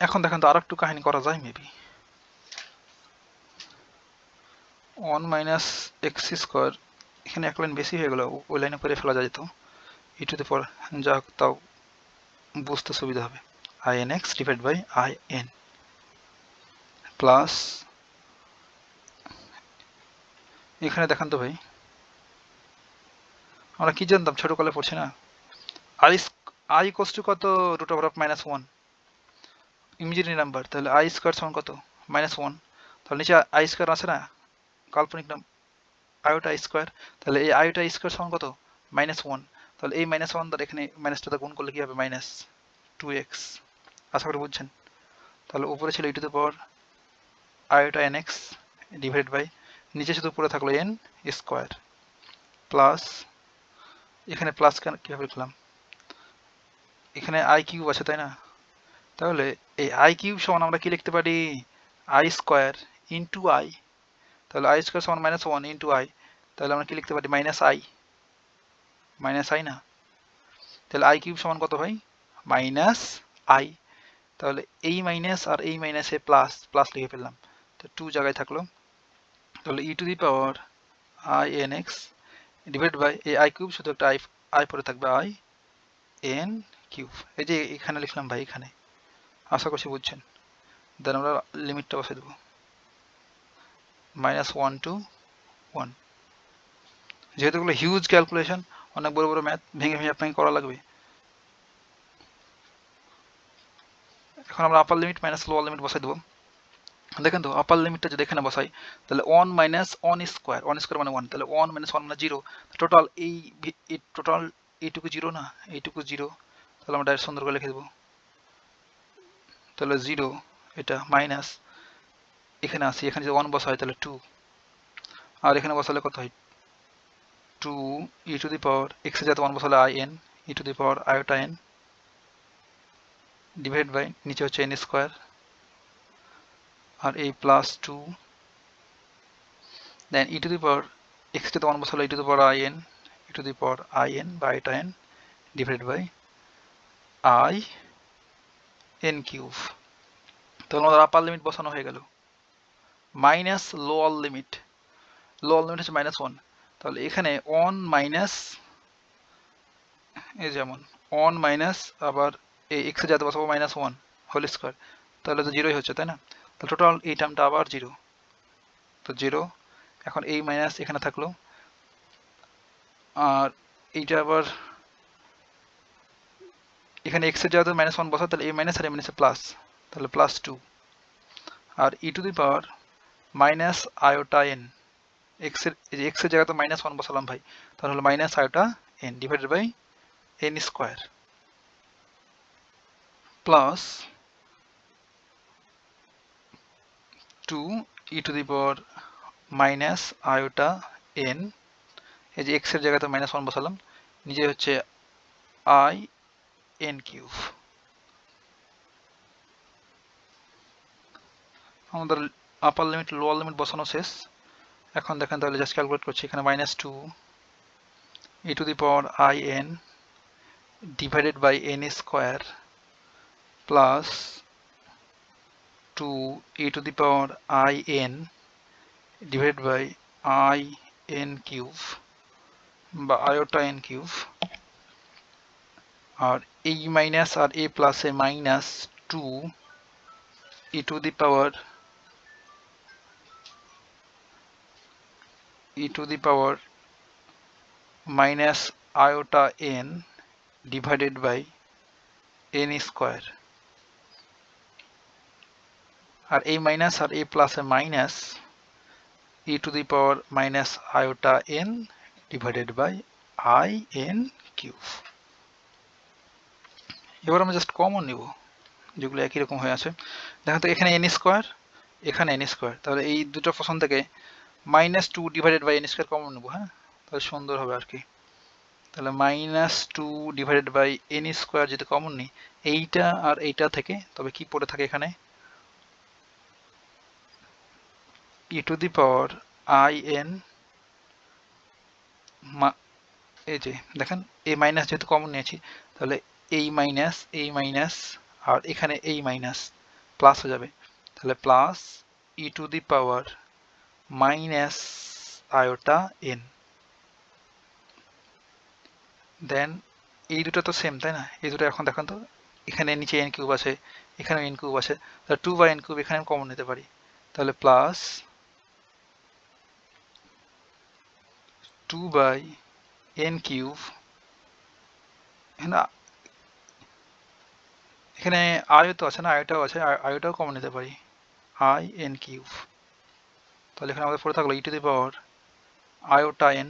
এখন দেখেন তো আরেকটু কাহিনী করা যায়, মেবি 1 মাইনাস এক্স স্কোয়ার, এখানে এক লাইন বেশি হয়ে গেল, ওই লাইনে করে ফেলা যায় তো ই টু দি পাওয়ার, যা হোক তাও বুঝতে সুবিধা হবে, I n x divide by I n plus, এখানে দেখেন তো ভাই আমরা কি জানতাম ছোটকালে পড়ছি না, I ইকুয়ালস টু কত root over of -1 imaginary number, তাহলে I স্কোয়ার সমান কত -1, তাহলে নিচে I স্কোয়ার আছে না কাল্পনিক নাম আয়োটা স্কোয়ার, তাহলে এই আয়োটা স্কোয়ার সমান কত -1, তাহলে এই -1 দ্বারা এখানে মাইনাসটা গুণ করলে কি হবে -2x, আশা করি বুঝছেন। তাহলে উপরে ছিল e to the power iota n x divide by, নিচে শুধু উপরে থাকলো n স্কোয়ার প্লাস, এখানে প্লাস কিভাবে লিখলাম, এখানে I কিউব আছে তাই না, তাহলে এই I কিউব সমান আমরা কি লিখতে পারি I স্কোয়ার ইন্টু I, তাহলে I স্কোয়ার সমান -1 ইন্টু I, তাহলে আমরা কি লিখতে পারি -i না, তাহলে I কিউব সমান কত ভাই -i, তাহলে এই মাইনাস আর এই মাইনাসে প্লাস, প্লাস লিখে ফেললাম, তো 2 জায়গায় থাকলো, তাহলে e to the power I n x divide by এই I কিউব শুধু একটা I পরে থাকবে I n কিউব, এই যে এখানে লিখলাম ভাই, এখানে আশা করছি বুঝছেন। দেন আমরা লিমিটটা বসে দেবো -1 to 1, যেহেতু এগুলো হিউজ ক্যালকুলেশন, অনেক বড় বড় ম্যাথ ভেঙে ভেঙে আপনাকে করা লাগবে। এখন আমরা আপার লিমিট মাইনাস লোয়ার লিমিট বসাই দেবো। দেখেন তো আপার লিমিটটা যদি এখানে বসাই তাহলে 1 মাইনাস 1 স্কোয়ার, 1 স্কোয়ার মানে 1, তাহলে 1 মাইনাস 1 মানে 0, টোটাল এই টোটাল এইটুকু 0 না, এইটুকু 0, তাহলে আমরা ডাইরেক্ট সুন্দর করে লিখে দেবো, তাহলে 0 এটা মাইনাস, এখানে আসি, এখানে যদি 1 বসা হয় তাহলে 2, আর এখানে বসালে কত হয় 2 e to the power x এর জায়গায় 1 বসালে I n e to the power iota n divide by নিচে হচ্ছে n স্কোয়ার আর এই plus 2, then e to the power x এর জায়গায় 1 বসালে e to the power e to the power in বা iota n divide by I n cube. তাহলে আমাদের আপার লিমিট বসানো হয়ে গেল, minus lower limit, lower limit হচ্ছে -1, তাহলে এখানে 1 মাইনাস, এই যেমন 1 মাইনাস আবার এই x এর জায়গায় বসাবো -1 হোল স্কোয়ার, তো তাহলে তো জিরোই হচ্ছে, তাই না? তাহলে টোটাল এই টার্মটা আবার জিরো, তো জিরো। এখন এই মাইনাস এখানে থাকলো, আর এইটা আবার এখানে এক্স এর জায়গাতে -1 বসা, তাহলে এই মাইনাস আর এই মাইনাসে প্লাস, তাহলে +2। আর E to the power minus iota N, X এর জায়গাতে -1 বসালাম ভাই, তাহলে হলো minus iota N divided by N square plus 2 E to the power minus iota N, এই যে এক্স এর জায়গাতে -1 বসালাম, নিচে হচ্ছে আই এন কিউব। আমাদের আপার লিমিট লোয়ার লিমিট বসানো শেষ। এখন দেখেন তাহলে জাস্ট ক্যালকুলেট করছি, এখানে -2 E to the power I N divided by N square plus 2 E to the power I N divided by I N cube বা iota N cube, আর এই মাইনাস আর এ প্লাসে -2 E to the power minus iota N divided by N square, আর এই minus আর এ প্লাসে minus E to the power minus iota N divided by I N cube. এবার আমরা জাস্ট কমন নিব যেগুলো একই রকম হয়ে আছে। দেখেন তো এখানে এন স্কোয়ার, এখানে এন স্কোয়ার, তাহলে এই দুটো পোর্শন থেকে -2 divided by N square common নেব। হ্যাঁ, তাহলে সুন্দর হবে আর কি। তাহলে -2 ডিভাইডেড বাই এন স্কোয়ার যদি কমন নিই, এইটা আর এইটা থেকে, তবে কি পড়ে থাকে এখানে E to the power I N, এই যে দেখেন এই মাইনাস যেহেতু কমন নিয়েছি, তাহলে এই মাইনাস আর এখানে এই মাইনাস প্লাস হয়ে যাবে, তাহলে plus E to the power minus iota N. Then এই দুটো তো সেম, তাই না? এই দুটো এখন দেখেন তো, এখানে নিচে এন কিউব আছে, এখানে এন কিউব আছে, তাহলে 2 বাই এন কিউব এখানে কমন নিতে পারি, তাহলে প্লাস 2 বাই এন কিউব, এখানে আয়ও তো আছে না, আয়োটাও আছে, আয়োটাও কমন নিতে পারি, আই এন কিউব। তাহলে এখানে আমাদের পড়ে থাকলো E to the power iota N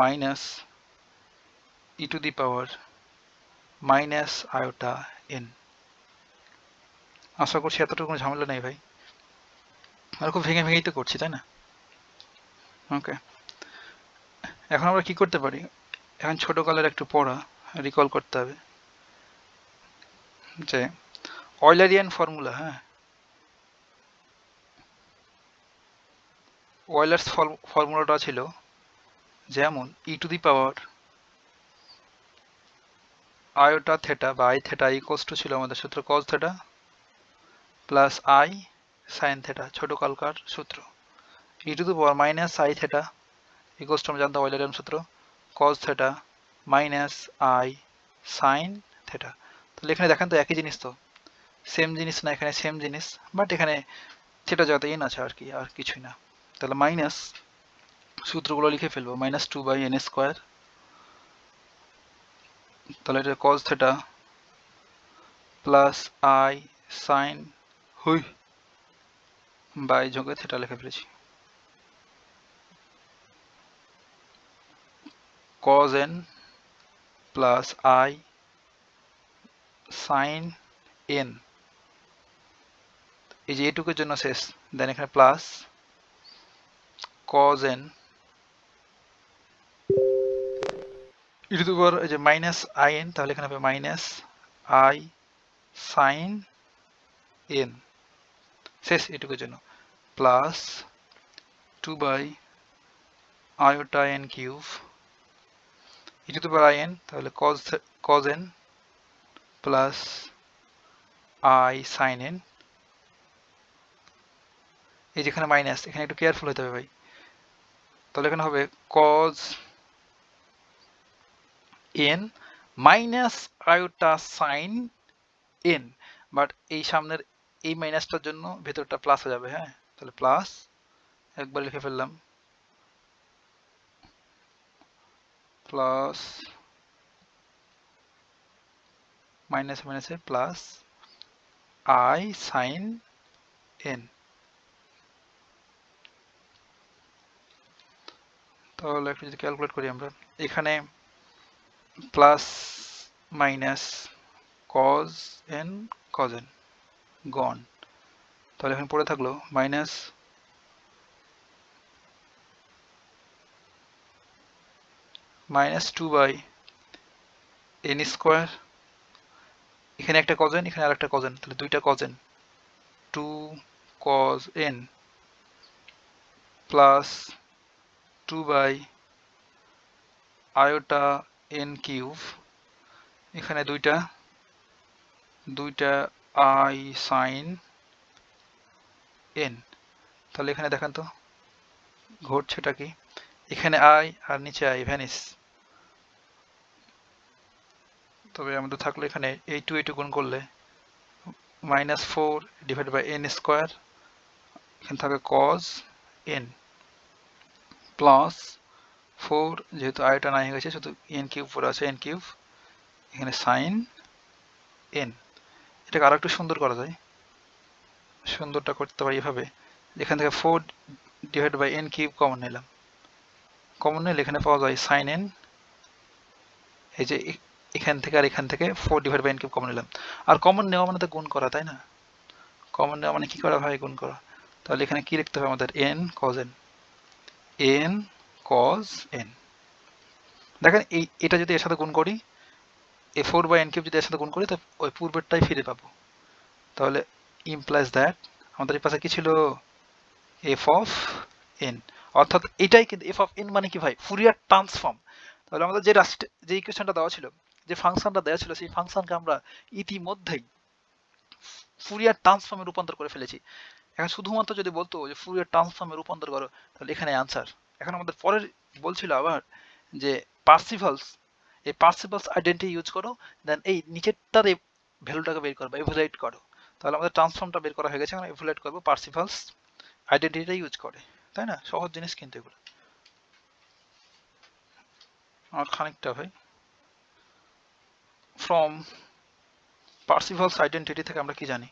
minus E to the power minus iota N. আশা করছি এতটুকু কোনো ঝামেলা নেই ভাই, আর খুব ভেঙে ভেঙেই তো করছি, তাই না? ওকে, এখন আমরা কি করতে পারি, এখন ছোটকালের একটু পড়া রিকল করতে হবে, যে অয়লারিয়ান ফর্মুলা। হ্যাঁ, অয়লার্স ফর্মুলাটা ছিল যেমন E to the power iota theta বা আই থেটা ইকোয়াস টু ছিল আমাদের সূত্র cos theta plus I sine theta, ছোটকালকার সূত্র। E to the power minus I theta equals to আমরা জানতাম অয়লারিয়ান সূত্র cos theta minus I sine theta. তাহলে এখানে দেখেন তো একই জিনিস, তো সেম জিনিস না, এখানে সেম জিনিস, বাট এখানে থেটা যাতে এন আছে আর কি, আর কিছুই না। তাহলে মাইনাস সূত্রগুলো লিখে ফেলবো, -2 বাই এন স্কোয়ার, তাহলে এটা cos theta plus I sine হুই বাই যোগে থেটা লিখে ফেলেছি, cos N plus I sine N, এই যে এটুকুর জন্য শেষ। দেন এখানে plus cos N E to the power এই যে মাইনাস আই এন, তাহলে এখানে হবে মাইনাস আই সাইন এন, শেষ এটুকুর জন্য, plus 2 by iota N cube E to the power I N, তাহলে cos N plus I sine N, এই যেখানে মাইনাস, এখানে একটু কেয়ারফুল হতে হবে ভাই, তাহলে এখানে হবে cos n minus iota sine n, but এই সামনের এই মাইনাসটার জন্য ভেতরটা প্লাস হয়ে যাবে। হ্যাঁ, তাহলে প্লাস একবার লিখে ফেললাম, প্লাস মাইনাসে মাইনাসে প্লাস আই সাইন এন। তাহলে একটু যদি ক্যালকুলেট করি আমরা, এখানে plus minus cos N cos N gone, তাহলে এখানে পড়ে থাকলো মাইনাস -2 বাই এন স্কোয়ার, এখানে একটা কজেন এখানে আর একটা কজেন, তাহলে দুইটা cos n 2 cos n plus 2 by iota n cube, এখানে দুইটা আই সাইন n। তাহলে এখানে দেখেন তো ঘটছেটা কি, এখানে আই আর নিচে আই ভ্যানিস, তবে আমাদের থাকলো এখানে এই টু গুণ করলে -4 ডিভাইড বাই n স্কোয়ার, এখানে থাকে cos n প্লাস 4, যেহেতু আইটা নাই হয়ে গেছে শুধু n কিউব পরে আছে n কিউব, এখানে সাইন n। এটাকে আরো একটু সুন্দর করা যায়, সুন্দরটা করতে পারি এভাবে, এখান থেকে 4 divide by n cube common নিলাম, কমন নিলে এখানে পাওয়া যায় সাইন n, এই যে এখান থেকে আর এখান থেকে 4 divide by n cube common নিলাম। আর কমন নেওয়া মানে তো গুণ করা, তাই না? কমন নেওয়া মানে কি করা হয়? গুণ করা। তাহলে এখানে কি লিখতে হবে আমাদের? n cos n, n cos n। দেখেন এটা যদি এর সাথে গুণ করি, এই 4 বাই n কিউব যদি এর সাথে গুণ করি, তো ওই পূর্বেরটাই ফিরে পাবো। তাহলে ইমপ্লাইজ দ্যাট আমাদের এই পাশে কি ছিল? f of n, অর্থাৎ এটাই কিন্তু f of n মানে কি ভাই? Fourier transform. তাহলে আমাদের যে ইকুয়েশনটা দেওয়া ছিল, যে ফাংশনটা দেওয়া ছিল, সেই ফাংশনকে আমরা ইতিমধ্যেই ফুরিয়ার ট্রান্সফর্মে রূপান্তর করে ফেলেছি। এখন শুধুমাত্র যদি বলতো যে ফুরিয়ার ট্রান্সফর্মে রূপান্তর করো, তাহলে এখানে অ্যান্সার। এখন আমাদের পরের বলছিল আবার যে পার্সিভালস, এই পার্সিভালস আইডেন্টিটি ইউজ করো, দেন এই নিচেরটার এই ভ্যালুটাকে বের করো, এভালুয়েট করো। তাহলে আমাদের ট্রান্সফর্মটা বের করা হয়ে গেছে, এখন এভালুয়েট করবো পার্সিভালস আইডেন্টিটিটা ইউজ করে, তাই না? সহজ জিনিস কিন্তু এগুলো। আর খানিকটা ভাই ফ্রম পার্সিভালস আইডেন্টিটি থেকে আমরা কি জানি?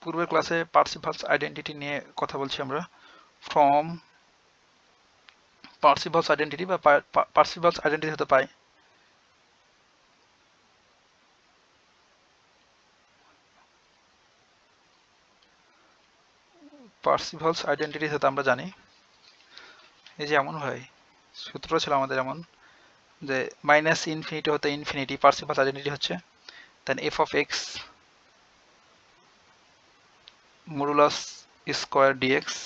পূর্বের ক্লাসে পার্সিভালস আইডেন্টিটি নিয়ে কথা বলছি আমরা। ফ্রম পার্সিভালস আইডেন্টিটি বা পার্সিভালস আইডেন্টিটি হতে পাই পার্সিভালস আইডেন্টিটি হতে আমরা জানি এই যে এমন হয়, সূত্র ছিল আমাদের এমন যে মাইনাস ইনফিনিটি হতে ইনফিনিটি পার্সিভালস আইডেন্টিটি হচ্ছে, then F of X modulus square D X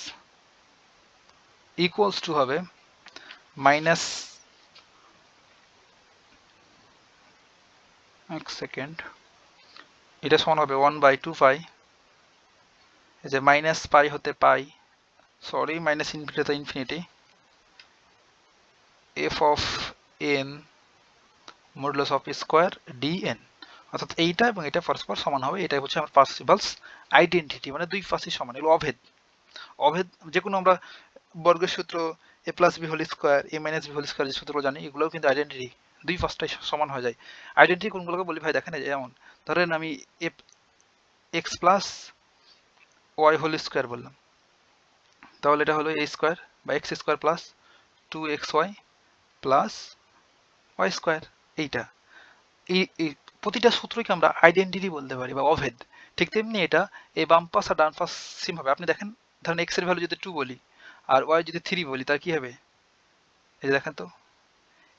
equals to হবে মাইনাস, এক সেকেন্ড, এটা সমান হবে 1/2 পাই, এই যে মাইনাস পাই হতে পাই, সরি মাইনাস ইনফিনিটি হতে infinity, F of N modulus of square dn. অর্থাৎ এইটা এবং এটা পরস্পর সমান হবে, এটাই হচ্ছে আমার পার্সিভালস আইডেন্টিটি, মানে দুই পাশই সমান। এগুলো অভেদ। অভেদ যে কোনো আমরা বর্গের সূত্র এ প্লাস বি হোল স্কোয়ার এ মাইনাস বি হোল স্কোয়ার যে সূত্রগুলো জানি, এগুলোও কিন্তু আইডেন্টিটি, দুই পাশটাই সমান হয়ে যায়। আইডেন্টিটি কোনগুলোকে বলি ভাই? দেখেন যেমন ধরেন আমি x plus y whole square বললাম, তাহলে এটা হলো এ স্কোয়ার বা x square plus 2xy plus y square. এইটা এই প্রতিটা সূত্রকে আমরা আইডেন্টিটি বলতে পারি বা অভেদ। ঠিক তেমনি এটা এই বাম পাশ আর ডান পাশ সেম হবে। আপনি দেখেন, ধরেন এক্স এর ভ্যালু যদি 2 বলি আর ওয়াই যদি 3 বলি, তার কি হবে? এই যে দেখেন তো,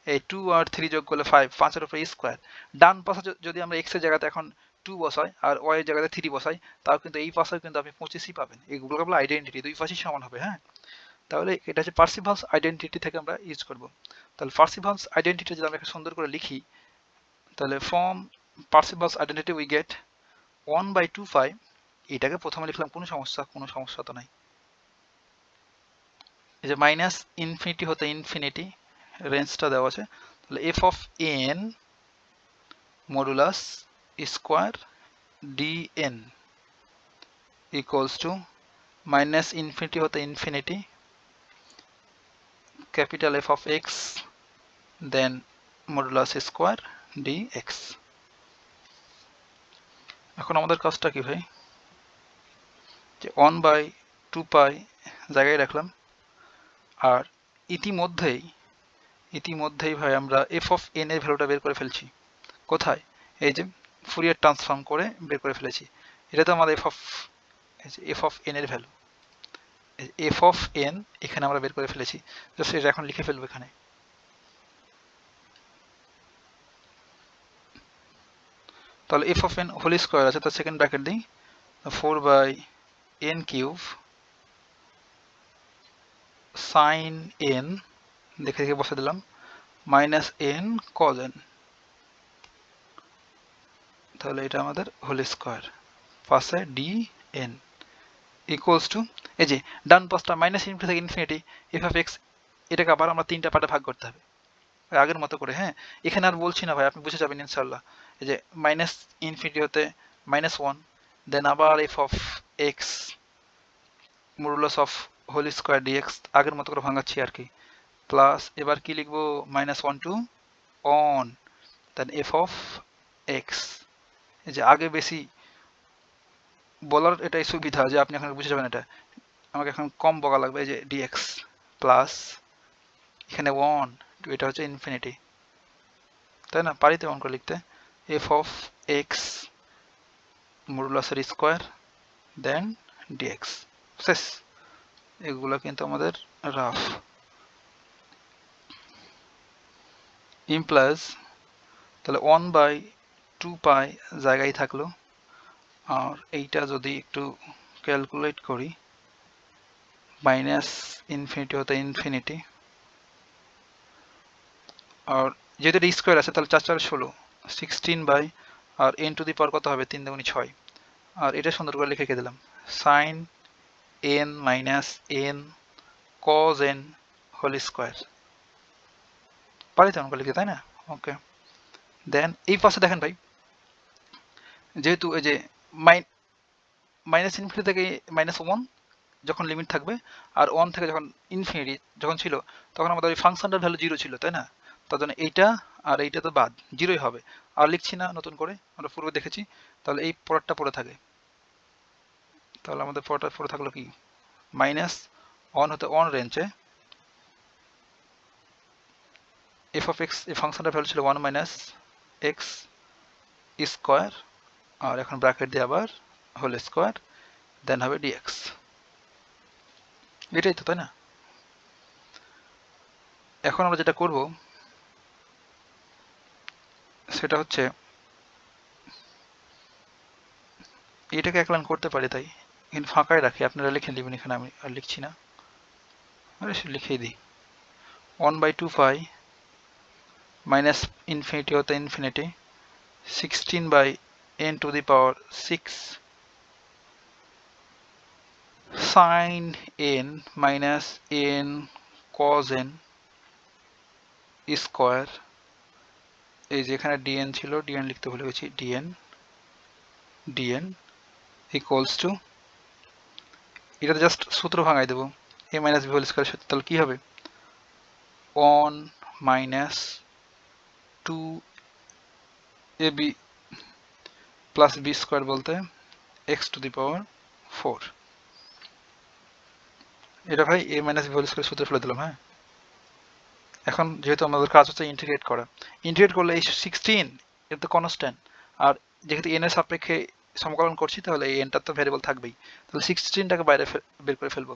এই 2 আর 3 যোগ করলে 5, 5 এর উপরে স্কোয়ার। ডান পাশে যদি আমরা এক্স এর জায়গাতে এখন 2 বসাই আর ওয়াই এর জায়গাতে 3 বসাই, তাও কিন্তু এই পাশেও কিন্তু আপনি 25ই পাবেন। এইগুলোকে বলে আইডেন্টিটি, দুই পাশেই সমান হবে। হ্যাঁ, তাহলে এটা হচ্ছে পার্সিভালস আইডেন্টিটি থেকে আমরা ইউজ করব। তাহলে পার্সিভালস আইডেন্টিটি যদি আমরা সুন্দর করে লিখি, তাহলে ফ্রম পার্সিভালস আইডেন্টিটি উই গেট 1/2 পাই। এটাকে প্রথমে লিখলাম, কোনো সমস্যা তো নাই। এই যে মাইনাস ইনফিনিটি হতে ইনফিনিটি রেঞ্জটা দেওয়া আছে, তাহলে F of N modulus square dn equals to minus infinity হতে infinity capital f of x then modulus square dx। এখন আমাদের কাজটা কি ভাই, যে 1/2 জায়গায় রাখলাম, আর ইতিমধ্যেই ভাই আমরা f of n এর ভ্যালুটা বের করে ফেলছি। কোথায়? এই যে ফুরিয়ার ট্রান্সফর্ম করে বের করে ফেলেছি। এটা তো আমাদের f of n এর ভ্যালু, f of n এখানে আমরা বের করে ফেলেছি। জাস্ট এটা এখন লিখে ফেলবো এখানে। তাহলে f of n whole square আছে, তার সেকেন্ড ব্র্যাকেট দিই, 4/n কিউব sin n দেখে দেখে বসে দিলাম মাইনাস n cos n। তাহলে এটা আমাদের হোল স্কোয়ার পাশে dn ইকুয়ালস টু, এই যে ডান পাশটা মাইনাস ইনফিনিটি থেকে ইনফিনিটি f of x, এটাকে আবার আমরা তিনটা পার্টে ভাগ করতে হবে আগের মতো করে। হ্যাঁ, এখানে আর বলছি না ভাই, আপনি বুঝে যাবেন ইনশাল্লাহ। এই যে মাইনাস ইনফিনিটি হতে -1, দেন আবার f of x modulus of whole square dx, আগের মতো করে ভাঙাচ্ছি আর কি, প্লাস এবার কি লিখবো, -1 to on then f of x। এই যে আগে বেশি বলার এটাই সুবিধা যে আপনি এখন বুঝে যাবেন, এটা আমাকে এখন কম বলা লাগবে। এই যে dx প্লাস এখানে 1 এটা হচ্ছে ইনফিনিটি, তাই না? পারি তেমন করে লিখতে, f of x মডুলাসের স্কোয়ার দেন dx শেষ। এগুলো কিন্তু আমাদের রাফ ইমপ্লাস, তাহলে 1/2 জায়গায় থাকলো, আর এইটা যদি একটু ক্যালকুলেট করি, মাইনাস ইনফিনিটি হতে ইনফিনিটি, আর যেহেতু এটা স্কোয়ার আছে তাহলে 4 4 16, 16 আর n টু দি পাওয়ার কত হবে, 3 দুগুণে 6, আর এটা সুন্দর করে লিখে রেখে দিলাম sine n minus n cos n whole square. পারি তেমন করে লিখে, তাই না? ওকে, দেন এই পাশে দেখেন ভাই, যেহেতু এই যে মাইনাস ইনফিনিটি থেকে -1 যখন লিমিট থাকবে, আর 1 থেকে যখন ইনফিনিটি যখন ছিল, তখন আমাদের ওই ফাংশনটার ভ্যালু 0 ছিল, তাই না? তার জন্য এইটা আর এইটা তো বাদ, 0ই হবে। আর লিখছি না নতুন করে, আমরা পূর্বে দেখেছি। তাহলে এই পরেরটা পড়ে থাকে, তাহলে আমাদের পরেরটা পড়ে থাকলো কি, -1 হতে 1 রেঞ্জে f of x, এই ফাংশনটার ভ্যালু ছিল 1 মাইনাস x স্কোয়ার, আর এখন ব্র্যাকেট দিয়ে আবার হোল স্কোয়ার দেন হবে dx। এটাই তো, তাই না? এখন আমরা যেটা করব সেটা হচ্ছে এটাকে এক লাইন করতে পারি, তাই কিন্তু ফাঁকাই রাখি, আপনারা লিখে নেবেন এখানে, আমি আর লিখছি না, আরে লিখেই দিই 1/2 মাইনাস ইনফিনিটি হতে infinity 16/n two the power 6 sin n minus n cos n square. এই যে এখানে dn ছিল, dn লিখতে ভুলে গেছি, dn ইকুয়ালস টু, এটা জাস্ট সূত্র ভাঙাই দেবো, a minus b whole square. তাহলে কি হবে, 1 minus 2ab plus b square বলতে x টু দি পাওয়ার 4। এটা ভাই a minus b whole square সূত্রে ফেলে দিলাম। হ্যাঁ, এখন যেহেতু আমাদের কাজ হচ্ছে ইন্টিগ্রেট করা, ইন্টিগ্রেট করলে এই 16 এটা তো কনস্ট্যান্ট, আর যেহেতু n এর সাপেক্ষে সমাকলন করছি, তাহলে এই n টা তো ভ্যারিয়েবল থাকবেই। তাহলে 16টাকে বাইরে বের করে ফেলবো,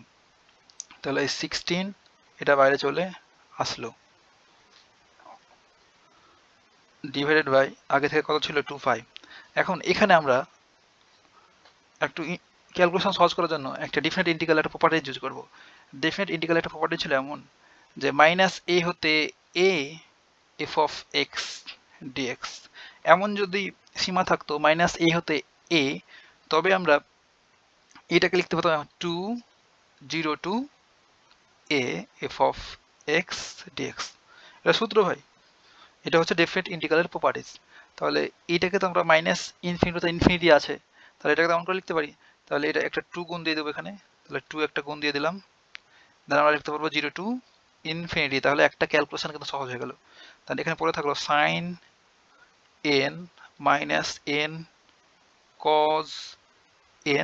তাহলে এই 16 এটা বাইরে চলে আসলো, ডিভাইডেড বাই আগে থেকে কত ছিল 2π। এখন এখানে আমরা একটু ক্যালকুলেশন সহজ করার জন্য একটা ডিফারেন্ট ইন্টিগ্রাল একটা প্রপার্টি ইউজ করব। ডিফারেন্ট ইন্টিগ্রাল একটা প্রপার্টি ছিল এমন যে মাইনাস a হতে a f of x dx, এমন যদি সীমা থাকতো মাইনাস a হতে a, তবে আমরা এটাকে লিখতে পারতাম 2 0 two a f of x dx। এটা সূত্র ভাই, এটা হচ্ছে ডিফারেন্ট ইন্টিগ্রালের প্রপার্টিজ। তাহলে এইটাকে তো আমরা মাইনাস ইনফিনিটি তো ইনফিনিটি আছে, তাহলে এটাকে তেমন করে লিখতে পারি। তাহলে এটা একটা 2 গুণ দিয়ে দেবো এখানে, তাহলে 2 একটা গুণ দিয়ে দিলাম, দেন আমরা লিখতে পারবো 0 টু ইনফিনিটি। তাহলে একটা ক্যালকুলেশন কিন্তু সহজ হয়ে গেল। তাহলে এখানে পড়ে থাকলো sine n minus n cos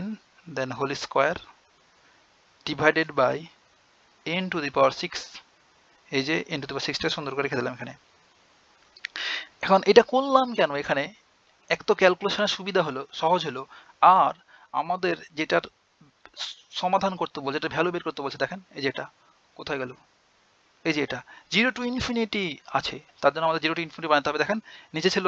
n then whole square divided by n to the power 6। এই যে n টু দি পাওয়ার 6টা সুন্দর করে লিখে দিলাম এখানে। এখন এটা করলাম কেন? এখানে এক তো ক্যালকুলেশনের সুবিধা হলো, সহজ হলো, আর আমাদের যেটার সমাধান করতে বলছে, যেটা ভ্যালু বের করতে বলছে, দেখেন এই যে এটা কোথায় গেল, এই যে এটা 0 টু ইনফিনিটি আছে, তার জন্য আমাদের 0 টু ইনফিনিটি বানাতে হবে। দেখেন নিচে ছিল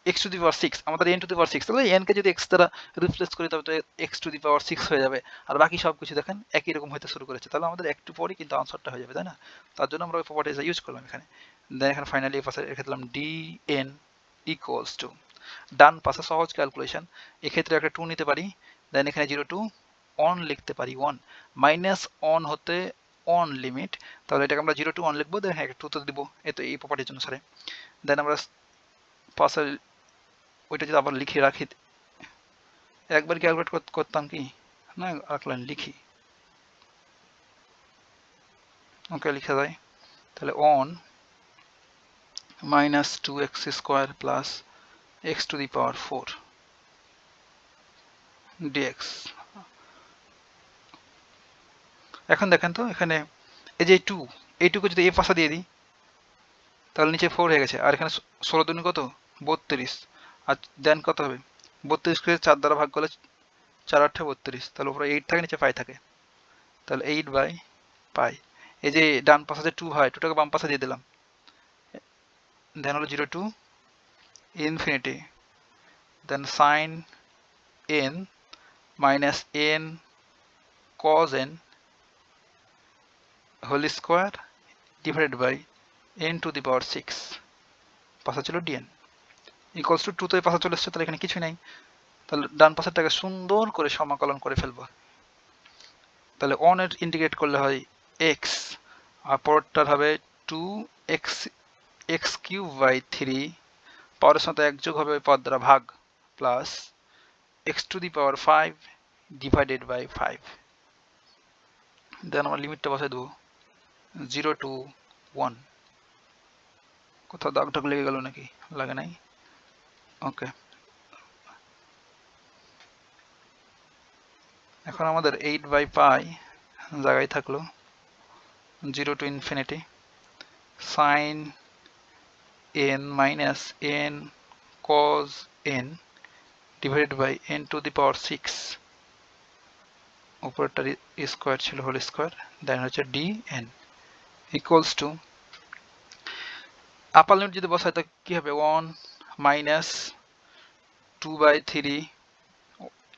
x টু দি পাওয়ার 6, আমাদের n টু দি পাওয়ার 6, তাহলে n কে যদি x দ্বারা রিপ্লেস করি তবে তো x টু দি পাওয়ার 6 হয়ে যাবে, আর বাকি সব কিছু দেখেন একই রকম হতে শুরু করেছে, তাহলে আমাদের একটু পরেই কিন্তু আনসারটা হয়ে যাবে, তাই না? তার জন্য আমরা ওই প্রপার্টিটা ইউজ করলাম এখানে। দেন এখানে ফাইনালি এই পাশে রেখে দিলাম dn ইকুয়ালস টু, ডান পাশে সহজ ক্যালকুলেশন, এক্ষেত্রে একটা 2 নিতে পারি, দেন এখানে 0 টু 1 লিখতে পারি, 1 মাইনাস 1 হতে 1 লিমিট, তাহলে এটাকে আমরা 0 টু 1 লিখবো, দেন হ্যাঁ 2 তো দিব, এই প্রপার্টির অনুসারে। দেন আমরা পাশে ওইটা যদি আবার লিখে রাখি, একবার ক্যালকুলেট করতাম কি না, রাখলেন লিখি, ওকে লিখে যায়, তাহলে 1 minus 2x square plus x to the power 4 dx। এখন দেখেন তো এখানে এই যে 2, এই 2 কে যদি এই পাশে দিয়ে দিই তাহলে নিচে 4 হয়ে গেছে, আর এখানে 16 দুনি কত 32, আর দেন কত হবে 32 কে 4 দ্বারা ভাগ করলে 4 8 32, তাহলে উপরে 8 থাকে নিচে 5 থাকে, তাহলে 8 বাই পাই। এই যে ডান পাশে যে 2 হয়, 2টাকে বাম পাশে দিয়ে দিলাম, দেন হলো 0 to infinity, then sine n minus n cos n whole square divided by n to the power 6, পাশে ছিল dn ইকুয়ালস টু 2 তো এই পাশে চলে এসছে, তাহলে এখানে কিছু নাই, তাহলে ডান পাশেরটাকে সুন্দর করে সমাকলন করে ফেলবো। তাহলে 1 এর ইন্টিগ্রেট করলে হয় x, আর পরেরটার হবে 2x x কিউব বাই 3, পাওয়ারের সাথে 1 যোগ হবে ওই পদ দ্বারা ভাগ, plus x to the power 5 divided by 5। Then আমরা লিমিটটা বসাই দেবো 0 টু 1। কোথাও দাগ টাগ লেগে গেল নাকি? লাগে নাই, ওকে। এখন আমাদের 8 বাই পাই জায়গায় থাকলো, 0 to infinity sine n minus n cos n divided by n to the power 6, উপরেরটার স্কোয়ার ছিল হোল স্কোয়ার, দেন হচ্ছে dn equals to, upper limit যদি বসাই তো কি হবে 1 মাইনাস 2 বাই 3,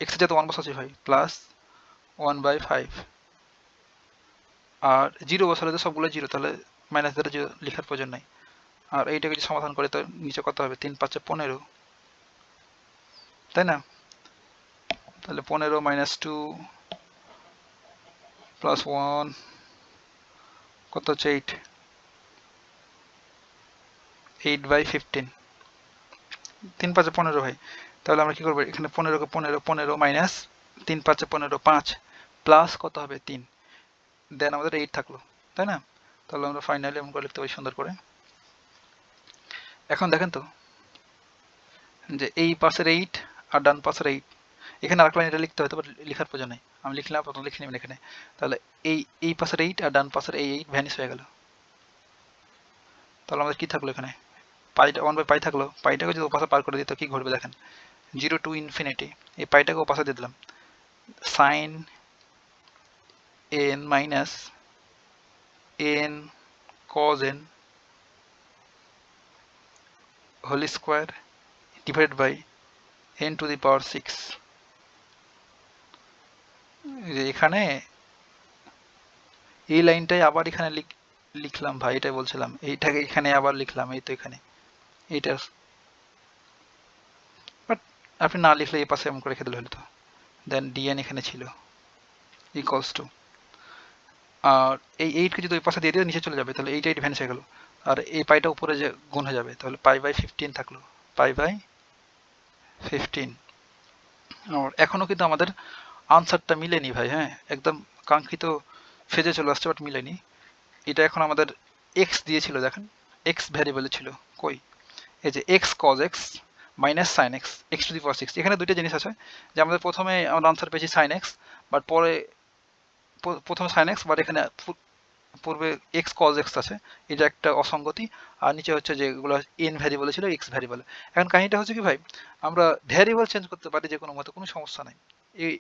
x এর যাতে 1 বসাচ্ছি ভাই, প্লাস 1 বাই 5, আর 0 বসালে তো সবগুলো 0, তাহলে মাইনাস দ্বারা 0 লেখার প্রয়োজন নাই। আর এইটাকে যদি সমাধান করে তো নিচে কত হবে 3 5 15, তাই না? তাহলে 15 মাইনাস 2 প্লাস 1 কত হচ্ছে 8, 8 বাই 15, 3 5 15 ভাই। তাহলে আমরা কি করবো, এখানে 15 কে 15 15 মাইনাস 3 5 15 5 প্লাস কত হবে 3, দেন আমাদের 8 থাকলো, তাই না? তাহলে আমরা ফাইনালি এমন করে লিখতে পারি সুন্দর করে। এখন দেখেন তো যে এই পাশের 8 আর ডান পাশের 8, এখানে আরেক লাইন এটা লিখতে হয়, তবে লেখার প্রয়োজন নেই, আমি লিখলাম প্রথম লিখে নেবেন এখানে। তাহলে এই পাশের 8 আর ডান পাশের এই 8 ভ্যানিশ হয়ে গেল, তাহলে আমাদের কি থাকলো এখানে পাইটা 1 বাই পাই থাকলো, পাইটাকে যদি ওপাশে পার করে দিই তো কি ঘটবে দেখেন, 0 টু ইনফিনিটি, এই পাইটাকে ওপাশে দিয়ে দিলাম, sine n minus n cos n whole square divided by n to the power 6। এখানে এই লাইনটাই আবার এখানে লিখলাম ভাই, এটাই বলছিলাম, এইটাকে এখানে আবার লিখলাম, এই তো এখানে এইটা, বাট আপনি না লিখলে এই পাশে এমন করে রেখে দিলে হলো তো, দেন dn এখানে ছিল ইকুয়ালস টু, আর এই 8 কে যদি ওই পাশে দিয়ে দিয়ে নিচে চলে যাবে, তাহলে এইটা 8 ভ্যানিশ হয়ে গেল, আর এই পাইটা উপরে যে গুণ হয়ে যাবে, তাহলে পাই বাই 15 থাকলো, পাই বাই 15। আর এখনো কিন্তু আমাদের আনসারটা মিলেনি ভাই, হ্যাঁ, একদম কাঙ্ক্ষিত ফেজে চলে আসছে, বাট মিলেনি। এটা এখন আমাদের এক্স দিয়েছিল, দেখেন এক্স ভ্যারিয়েবলে ছিল, কই, এই যে X cos X minus sine X X to the power 6। এখানে দুইটা জিনিস আছে, যে আমাদের প্রথমে আমরা আনসার পেয়েছি সাইন এক্স, বাট পরে প্রথমে সাইন এক্স, বাট এখানে পূর্বে এক্স কজ এক্স আছে, এটা একটা অসঙ্গতি। আর নিচে হচ্ছে যেগুলো এন ভ্যারিয়েবল ছিল এক্স ভ্যারিয়েবল। এখন কাহিনীটা হচ্ছে কি ভাই, আমরা ভ্যারিয়েবল চেঞ্জ করতে পারি যে কোনো মতো, কোনো সমস্যা নাই। এই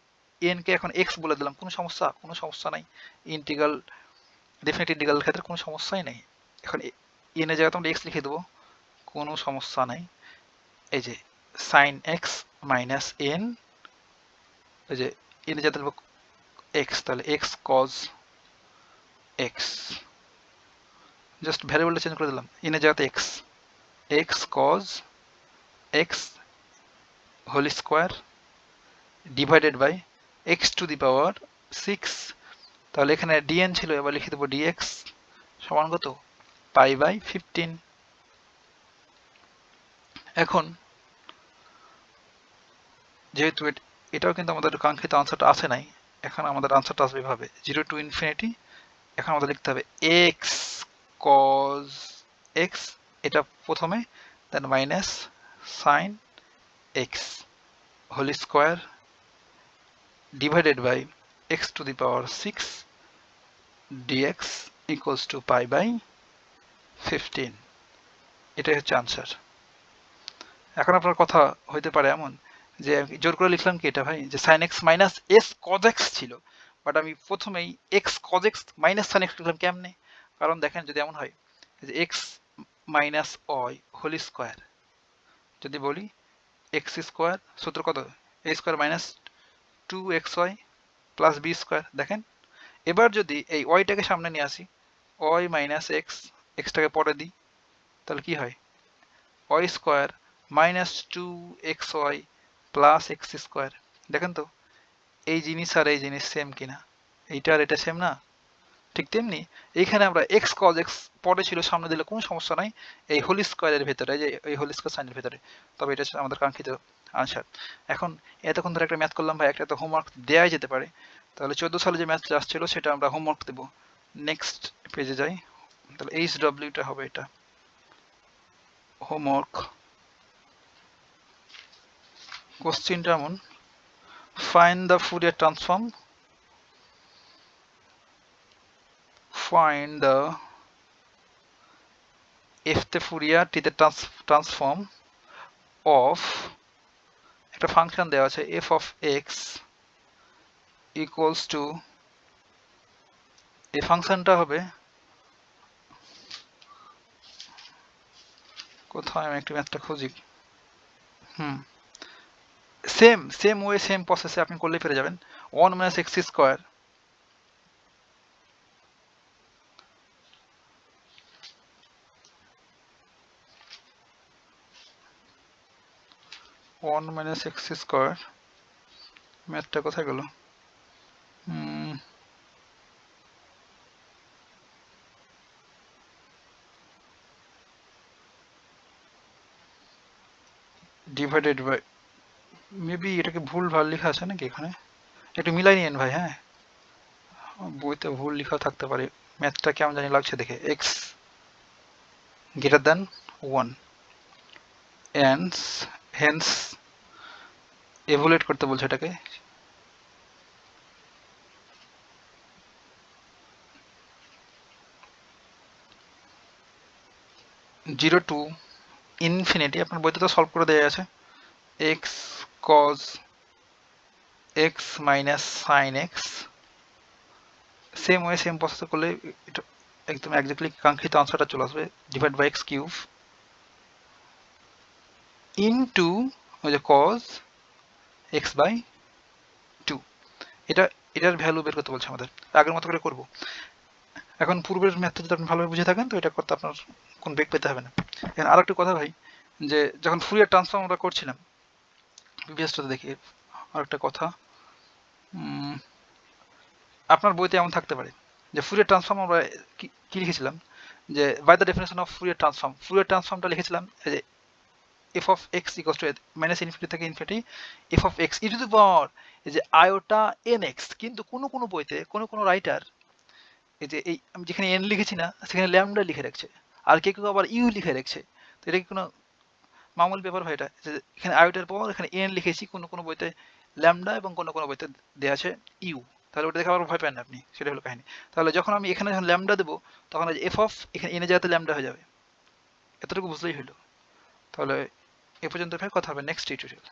এন কে এখন এক্স বলে দিলাম, কোনো সমস্যা নাই। ইন্টিগ্রাল, ডেফিনেট ইন্টিগ্রাল ক্ষেত্রে কোনো সমস্যাই নেই। এখন এন এর জায়গায় আমরা এক্স লিখে দেবো, কোনো সমস্যা নাই। এই যে সাইন এক্স মাইনাস এন, এই যে এন এর জায়গায় এক্স, তাহলে এক্স কজ এক্স, জাস্ট ভ্যারিয়েবলটা চেঞ্জ করে দিলাম, এন এর জায়গাতে X, X cos X whole square divided by X to the power 6। তাহলে এখানে ডিএন ছিল, এবার লিখে দেবো ডিএক্স সমান কত, পাই বাই 15। এখন যেহেতু এটাও কিন্তু আমাদের কাঙ্ক্ষিত আনসারটা আসে নাই, এখন আমাদের আনসারটা আসবে এভাবে 0 টু ইনফিনিটি। এখন আমাদের লিখতে হবে এক্স কজ এক্স, এটা প্রথমে, then minus sine X whole square divided by X to the power 6 dx equals to pi by 15। এটাই হচ্ছে আনসার। এখন আপনার কথা হইতে পারে এমন যে জোর করে লিখলাম কি এটা ভাই, যে sine X minus S cos X ছিল, বাট আমি প্রথমেই X cos X minus sine X লিখলাম কেমনে? কারণ দেখেন যদি এমন হয় যে X minus Y whole square, যদি বলি এক্স স্কোয়ার সূত্র কত, A square minus 2xy plus B square. দেখেন এবার যদি এই ওয়াইটাকে সামনে নিয়ে আসি, ওয়াই মাইনাস এক্স, এক্সটাকে পরে দিই, তাহলে কি হয়, y square minus 2xy plus x square. দেখেন তো এই জিনিস আর এই জিনিস সেম কিনা, এইটা আর এটা সেম না? ঠিক তেমনি এইখানে আমরা এক্স কজ এক্স পরে ছিল, সামনে দিলে কোনো সমস্যা নাই, এই হোল স্কোয়ারের ভেতরে, যে এই হোল স্কোয়ার সাইনের ভেতরে, তবে এটা আমাদের কাঙ্ক্ষিত আনসার। এখন এতক্ষণ ধরে একটা ম্যাথ করলাম ভাই, একটা তো হোমওয়ার্ক দেওয়াই যেতে পারে, তাহলে 14 সালে যে ম্যাথটা আসছিল সেটা আমরা হোমওয়ার্ক দেবো। নেক্সট পেজে যাই, তাহলে HWটা হবে এটা হোমওয়ার্ক। কোশ্চিনটা এমন, find the Fourier transform, find the f the Fourier t the transform of একটা ফাংশন দেওয়া আছে f of x equals to, এই ফাংশনটা হবে, কোথায় আমি একটু ম্যাথটা খুঁজি, সেম ওয়ে সেম প্রসেসে আপনি করলেই পেরে যাবেন। 1 minus x square, 1 minus x square, ম্যাথটা কোথায় গেল, ডিভাইডেড বাই, মেবি এটাকে ভুল ভাল লেখা আছে নাকি এখানে, একটু মিলাই নিয়েন ভাই, হ্যাঁ বইতে ভুল লেখা থাকতে পারে, ম্যাথটা কেমন জানি লাগছে দেখে, x greater than 1 and hence evaluate করতে বলছে এটাকে, জিরো টু ইনফিনিটি, আপনার বইতে তো সলভ করে দেওয়া আছে, x cos x minus sin x, same way same process করলে এটা একদম এক্স্যাক্টলি কাঙ্ক্ষিত আনসারটা চলে আসবে, divide by x cube into ওই যে cos x বাই 2। এটার ভ্যালু বের করতে বলছে আমাদের, আগের মতো করে করব। এখন পূর্বের ম্যাথটা যদি আপনি ভালোভাবে বুঝে থাকেন তো এটা করতে আপনার কোন বেগ পেতে হবে না। এখন আর একটা কথা ভাই, যে যখন ফুরিয়ার ট্রান্সফর্ম আমরা করছিলাম প্রিভিয়াসটাতে দেখি, আর একটা কথা, আপনার বইতে এমন থাকতে পারে যে ফুরিয়ার ট্রান্সফর্ম আমরা কি লিখেছিলাম, যে by the definition of Fourier transform, Fourier ট্রান্সফর্মটা লিখেছিলাম যে F of X equals to minus infinity থেকে infinity F of X E to the power এই যে আয়োটা এন এক্স, কিন্তু কোনো বইতে কোনো রাইটার এই যে এই আমি যেখানে এন লিখেছি না সেখানে ল্যামডা লিখে রাখছে, আর কেউ আবার ইউ লিখে রাখছে। তো এটা কি কোনো মামুল ব্যাপার হয়? এটা যে এখানে আয়োটার পর এখানে এন লিখেছি, কোনো বইতে ল্যামডা এবং কোনো বইতে দেওয়া আছে ইউ, তাহলে ওটা দেখে আবার ভয় পান না আপনি, সেটা হলো কাহিনী। তাহলে যখন আমি এখানে যখন ল্যামডা দেবো তখন এফ অফ এখানে এনে জায়গাতে ল্যামডা হয়ে যাবে, এতটুকু বুঝলেই হলো। তাহলে এ পর্যন্ত ভাই কথা হবে নেক্সট টিউটোরিয়াল।